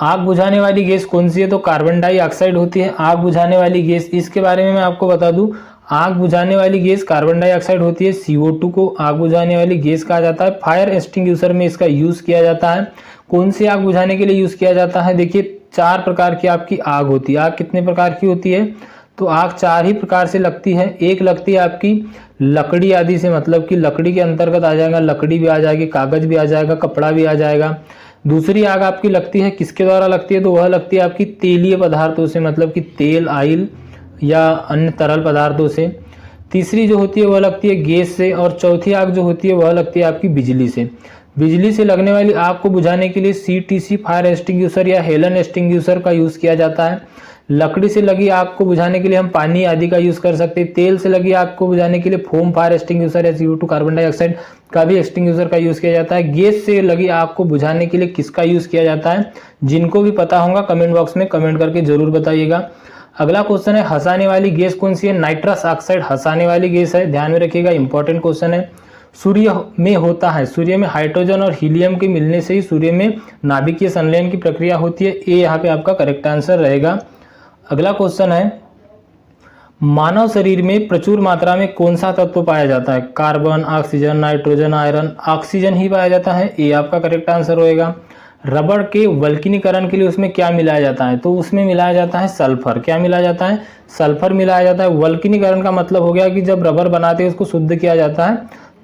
आग बुझाने वाली गैस कौन सी है? तो कार्बन डाइऑक्साइड होती है आग बुझाने वाली गैस। इसके बारे में मैं आपको बता दूं, आग बुझाने वाली गैस कार्बन डाइऑक्साइड होती है। CO2 को आग बुझाने वाली गैस कहा जाता है। फायर एक्सटिंग्विशर में इसका यूज किया जाता है। कौन सी आग बुझाने के लिए यूज किया जाता है? देखिए 4 प्रकार की आपकी आग होती है। आग कितने प्रकार की होती है? तो आग 4 ही प्रकार से लगती है। एक लगती है आपकी लकड़ी आदि से, मतलब कि लकड़ी के अंतर्गत आ जाएगा, लकड़ी भी आ जाएगी, कागज भी आ जाएगा, कपड़ा भी आ जाएगा। दूसरी आग आपकी लगती है किसके द्वारा लगती है? तो वह लगती है आपकी तेलीय पदार्थों से, मतलब कि तेल, ऑयल या अन्य तरल पदार्थों से। तीसरी जो होती है वह लगती है गैस से, और चौथी आग जो होती है वह लगती है आपकी बिजली से। बिजली से लगने वाली आग को बुझाने के लिए CTC फायर एक्सटिंग्विशर या हेलन एक्सटिंग्विशर का यूज किया जाता है। लकड़ी से लगी आग को बुझाने के लिए हम पानी आदि का यूज कर सकते हैं। तेल से लगी आग को बुझाने के लिए फोम फायर एक्सटिंग्विशर या CO2 कार्बन डाइऑक्साइड का भी एक्सटिंग्विशर का यूज किया जाता है। गैस से लगी आग को बुझाने के लिए किसका यूज किया जाता है? जिनको भी पता होगा कमेंट बॉक्स में कमेंट करके जरूर बताइएगा। अगला क्वेश्चन है, हंसाने वाली गैस कौन सी है? नाइट्रस ऑक्साइड हंसाने वाली गैस है। ध्यान में रखिएगा, इंपॉर्टेंट क्वेश्चन है। सूर्य में होता है, सूर्य में हाइड्रोजन और हीलियम के मिलने से ही सूर्य में नाभिकीय संलयन की प्रक्रिया होती है। ए यहाँ पे आपका करेक्ट आंसर रहेगा। अगला क्वेश्चन है, मानव शरीर में प्रचुर मात्रा में कौन सा तत्व पाया जाता है? Carbon, oxygen, nitrogen, iron. Oxygen ही पाया जाता है। ए आपका करेक्ट आंसर होएगा। रबड़ के वल्कनीकरण के लिए उसमें क्या मिलाया जाता है? तो उसमें मिलाया जाता है सल्फर। क्या मिलाया जाता है? सल्फर मिलाया जाता है। वल्कनीकरण का मतलब हो गया कि जब रबर बनाते हैं उसको शुद्ध किया जाता है,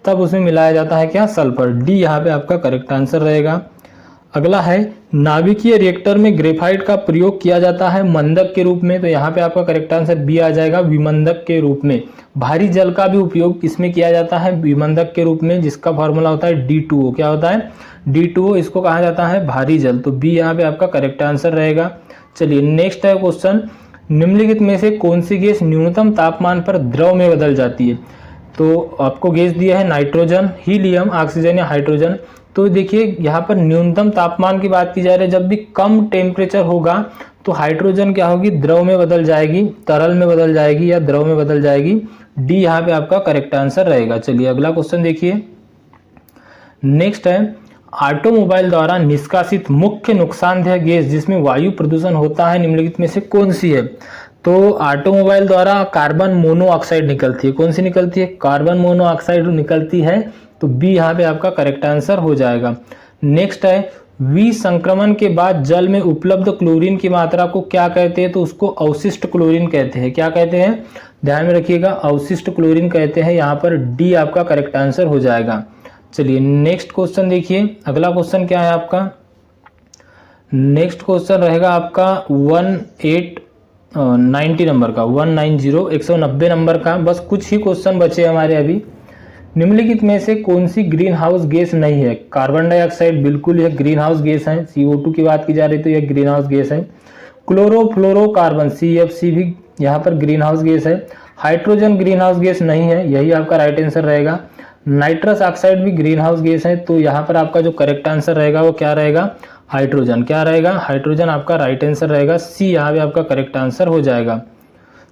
तब उसमें मिलाया जाता है क्या? सल्फर। डी यहाँ पे आपका करेक्ट आंसर रहेगा। अगला है, नाभिकीय रिएक्टर में ग्रेफाइट का प्रयोग किया जाता है मंदक के रूप में, तो यहाँ पे आपका करेक्ट आंसर बी आ जाएगा, विमंदक के रूप में। भारी जल का भी उपयोग इसमें किया जाता है विमंदक के रूप में, जिसका फॉर्मूला होता है D2O। क्या होता है? D2O, इसको कहा जाता है भारी जल। तो बी यहाँ पे आपका करेक्ट आंसर रहेगा। चलिए नेक्स्ट है क्वेश्चन, निम्नलिखित में से कौन सी गैस न्यूनतम तापमान पर द्रव में बदल जाती है? तो आपको गैस दिया है नाइट्रोजन, हीलियम, ऑक्सीजन या हाइड्रोजन। तो देखिए यहाँ पर न्यूनतम तापमान की बात की जा रही है। जब भी कम टेम्परेचर होगा तो हाइड्रोजन क्या होगी? द्रव में बदल जाएगी, तरल में बदल जाएगी या द्रव में बदल जाएगी। डी यहाँ पे आपका करेक्ट आंसर रहेगा। चलिए अगला क्वेश्चन देखिए, नेक्स्ट है, ऑटोमोबाइल द्वारा निष्कासित मुख्य नुकसानदेह गैस जिसमें वायु प्रदूषण होता है निम्नलिखित में से कौन सी है? तो ऑटोमोबाइल द्वारा कार्बन मोनोऑक्साइड निकलती है। कौन सी निकलती है? कार्बन मोनोऑक्साइड निकलती है। तो बी यहाँ पे आपका करेक्ट आंसर हो जाएगा। नेक्स्ट है, विसंक्रमण के बाद जल में उपलब्ध क्लोरीन की मात्रा को क्या कहते हैं? तो उसको अवशिष्ट क्लोरीन कहते हैं। क्या कहते हैं? ध्यान में रखिएगा, अवशिष्ट क्लोरीन कहते हैं। यहाँ पर डी आपका करेक्ट आंसर हो जाएगा। चलिए नेक्स्ट क्वेश्चन देखिए, अगला क्वेश्चन क्या है आपका? नेक्स्ट क्वेश्चन रहेगा आपका 190 नंबर का, 190 नंबर का। बस कुछ ही क्वेश्चन बचे हमारे अभी। निम्नलिखित में से कौन सी ग्रीन हाउस गैस नहीं है? कार्बन डाइऑक्साइड बिल्कुल यह ग्रीन हाउस गैस है। CO2 की बात की जा रही तो यह ग्रीन हाउस गैस है। क्लोरोफ्लोरोकार्बन CFC भी यहाँ पर ग्रीन हाउस गैस है। हाइड्रोजन ग्रीन हाउस गैस नहीं है, यही आपका राइट आंसर रहेगा। नाइट्रस ऑक्साइड भी ग्रीन हाउस गैस है। तो यहाँ पर आपका जो करेक्ट आंसर रहेगा वो क्या रहेगा? हाइड्रोजन। क्या रहेगा? हाइड्रोजन आपका राइट आंसर रहेगा। सी यहाँ पे आपका करेक्ट आंसर हो जाएगा।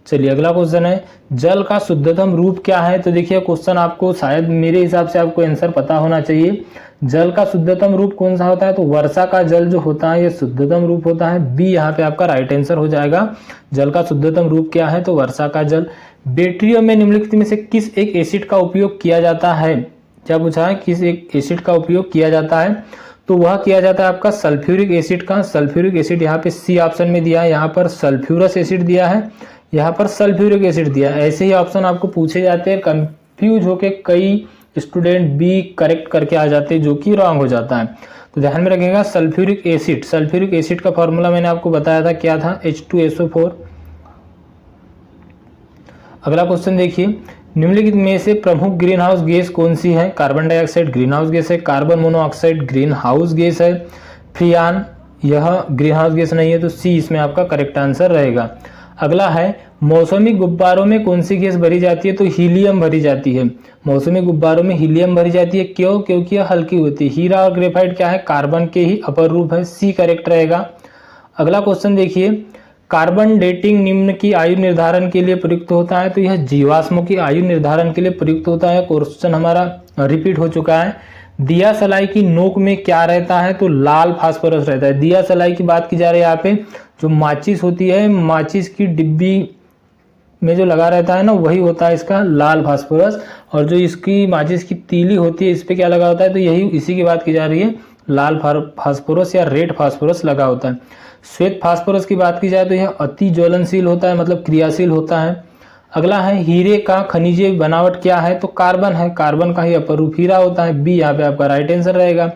चलिए अगला क्वेश्चन है, जल का शुद्धतम रूप क्या है? तो देखिए क्वेश्चन आपको शायद मेरे हिसाब से आपको आंसर पता होना चाहिए। जल का शुद्धतम रूप कौन सा होता है? तो वर्षा का जल जो होता है ये शुद्धतम रूप होता है। बी यहाँ पे आपका राइट आंसर हो जाएगा। जल का शुद्धतम रूप क्या है? तो वर्षा का जल। बैटरियों में निम्नलिखित में से किस एक एसिड का उपयोग किया जाता है? क्या पूछा है? किस एक एसिड का उपयोग किया जाता है? तो वह किया जाता है आपका सल्फ्यूरिक एसिड का। सल्फ्यूरिक एसिड यहाँ पे सी ऑप्शन में दिया है, यहाँ पर सल्फ्यूरस एसिड दिया है, यहाँ पर सल्फ्यूरिक एसिड दिया है। ऐसे ही ऑप्शन आपको पूछे जाते हैं, कंफ्यूज होके कई स्टूडेंट बी करेक्ट करके आ जाते हैं, जो कि रॉन्ग हो जाता है। तो ध्यान में रखिएगा, सल्फ्यूरिक एसिड। सल्फ्यूरिक एसिड का फॉर्मूला मैंने आपको बताया था, क्या था? H2SO4। अगला क्वेश्चन देखिए, निम्नलिखित में से प्रमुख ग्रीन हाउस गैस कौन सी है? Carbon dioxide green house gas है, carbon monoxide green house gas है, फ्रियान यह ग्रीन हाउस गैस नहीं है। तो सी इसमें आपका करेक्ट आंसर रहेगा। अगला है, मौसमी गुब्बारों में कौन सी गैस भरी जाती है? तो हीलियम भरी जाती है। मौसमी गुब्बारों में हीलियम भरी जाती है। क्यों? क्योंकि यह हल्की होती है। हीरा और ग्रेफाइट क्या है? कार्बन के ही अपर रूप है। सी करेक्ट रहेगा। अगला क्वेश्चन देखिए, कार्बन डेटिंग निम्न की आयु निर्धारण के लिए प्रयुक्त होता है, तो यह जीवाश्मों की आयु निर्धारण के लिए प्रयुक्त होता है। क्वेश्चन हमारा रिपीट हो चुका है। दिया सलाई की नोक में क्या रहता है, तो लाल फास्फोरस रहता है। दिया सलाई की बात की जा रही है यहाँ पे, जो माचिस होती है, माचिस की डिब्बी में जो लगा रहता है ना, वही होता है इसका लाल फास्फोरस। और जो इसकी माचिस की तीली होती है, इस पे क्या लगा होता है, तो यही इसी की बात की जा रही है, लाल फास्फोरस या रेड फास्फोरस लगा होता है। श्वेत फास्फोरस की बात की जाए तो यह अति ज्वलनशील होता है, मतलब क्रियाशील होता है। अगला है हीरे का खनिजीय बनावट क्या है, तो कार्बन है, कार्बन का ही अपरूप हीरा होता है। बी यहाँ पे आपका राइट आंसर रहेगा।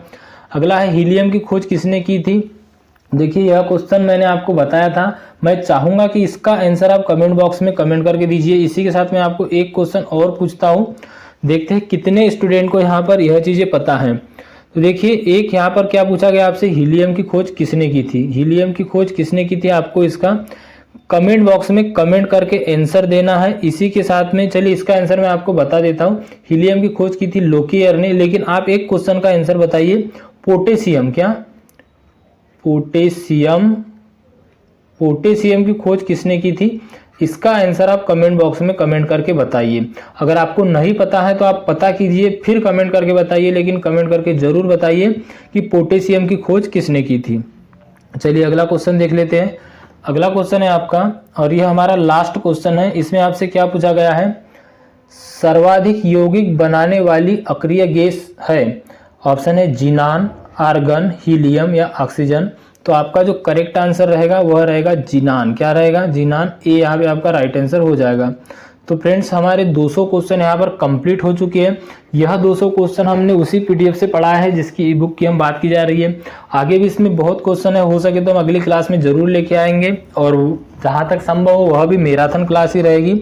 अगला है हीलियम की खोज किसने की थी। देखिए यह क्वेश्चन मैंने आपको बताया था, मैं चाहूंगा कि इसका आंसर आप कमेंट बॉक्स में कमेंट करके दीजिए। इसी के साथ मैं आपको एक क्वेश्चन और पूछता हूँ, देखते हैं कितने स्टूडेंट को यहाँ पर यह चीजें पता है। तो देखिए एक यहाँ पर क्या पूछा गया आपसे, हीलियम की खोज किसने की थी। हीलियम की खोज किसने की थी, आपको इसका कमेंट बॉक्स में कमेंट करके आंसर देना है। इसी के साथ में चलिए इसका आंसर मैं आपको बता देता हूँ। हीलियम की खोज की थी लोकीयर ने। लेकिन आप एक क्वेश्चन का आंसर बताइए, पोटेशियम, क्या पोटेशियम की खोज किसने की थी, इसका आंसर आप कमेंट बॉक्स में कमेंट करके बताइए। अगर आपको नहीं पता है तो आप पता कीजिए, फिर कमेंट करके बताइए, लेकिन कमेंट करके जरूर बताइए कि पोटेशियम की खोज किसने की थी। चलिए अगला क्वेश्चन देख लेते हैं। अगला क्वेश्चन है आपका, और यह हमारा लास्ट क्वेश्चन है। इसमें आपसे क्या पूछा गया है, सर्वाधिक यौगिक बनाने वाली अक्रिय गैस है। ऑप्शन है जीनान, आर्गन, हीलियम या ऑक्सीजन। तो आपका जो करेक्ट आंसर रहेगा वह रहेगा जीनान। क्या रहेगा, जीनान। ए यहाँ पे आपका राइट आंसर हो जाएगा। तो फ्रेंड्स हमारे 200 क्वेश्चन यहाँ पर कंप्लीट हो चुके हैं। यह 200 क्वेश्चन हमने उसी पीडीएफ से पढ़ा है जिसकी ई बुक की हम बात की जा रही है। आगे भी इसमें बहुत क्वेश्चन है, हो सके तो हम अगली क्लास में जरूर लेके आएंगे, और जहाँ तक संभव हो वह भी मैराथन क्लास ही रहेगी।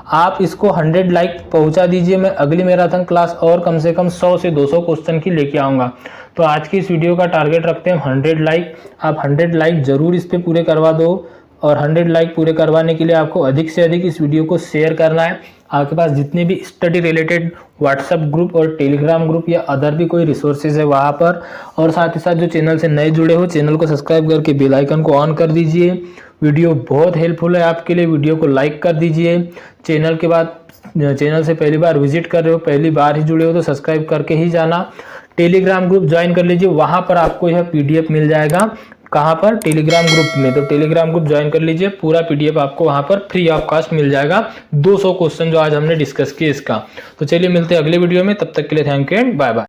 आप इसको 100 लाइक पहुंचा दीजिए, मैं अगली मैराथन क्लास और कम से कम 100 से 200 क्वेश्चन की लेके आऊँगा। तो आज की इस वीडियो का टारगेट रखते हैं 100 लाइक। आप 100 लाइक जरूर इस पे पूरे करवा दो, और 100 लाइक पूरे करवाने के लिए आपको अधिक से अधिक इस वीडियो को शेयर करना है। आपके पास जितने भी स्टडी रिलेटेड व्हाट्सएप ग्रुप और टेलीग्राम ग्रुप या अदर भी कोई रिसोर्सेज है वहाँ पर, और साथ ही साथ जो चैनल से नए जुड़े हो, चैनल को सब्सक्राइब करके बेल आइकन को ऑन कर दीजिए। वीडियो बहुत हेल्पफुल है आपके लिए, वीडियो को लाइक कर दीजिए। चैनल के बाद चैनल से पहली बार विजिट कर रहे हो, पहली बार ही जुड़े हो तो सब्सक्राइब करके ही जाना। टेलीग्राम ग्रुप ज्वाइन कर लीजिए, वहां पर आपको यह पीडीएफ मिल जाएगा। कहां पर, टेलीग्राम ग्रुप में। तो टेलीग्राम ग्रुप ज्वाइन कर लीजिए, पूरा पीडीएफ आपको वहां पर फ्री ऑफ कॉस्ट मिल जाएगा। 200 क्वेश्चन जो आज हमने डिस्कस किए इसका। तो चलिए मिलते हैं अगले वीडियो में, तब तक के लिए thank you and bye bye.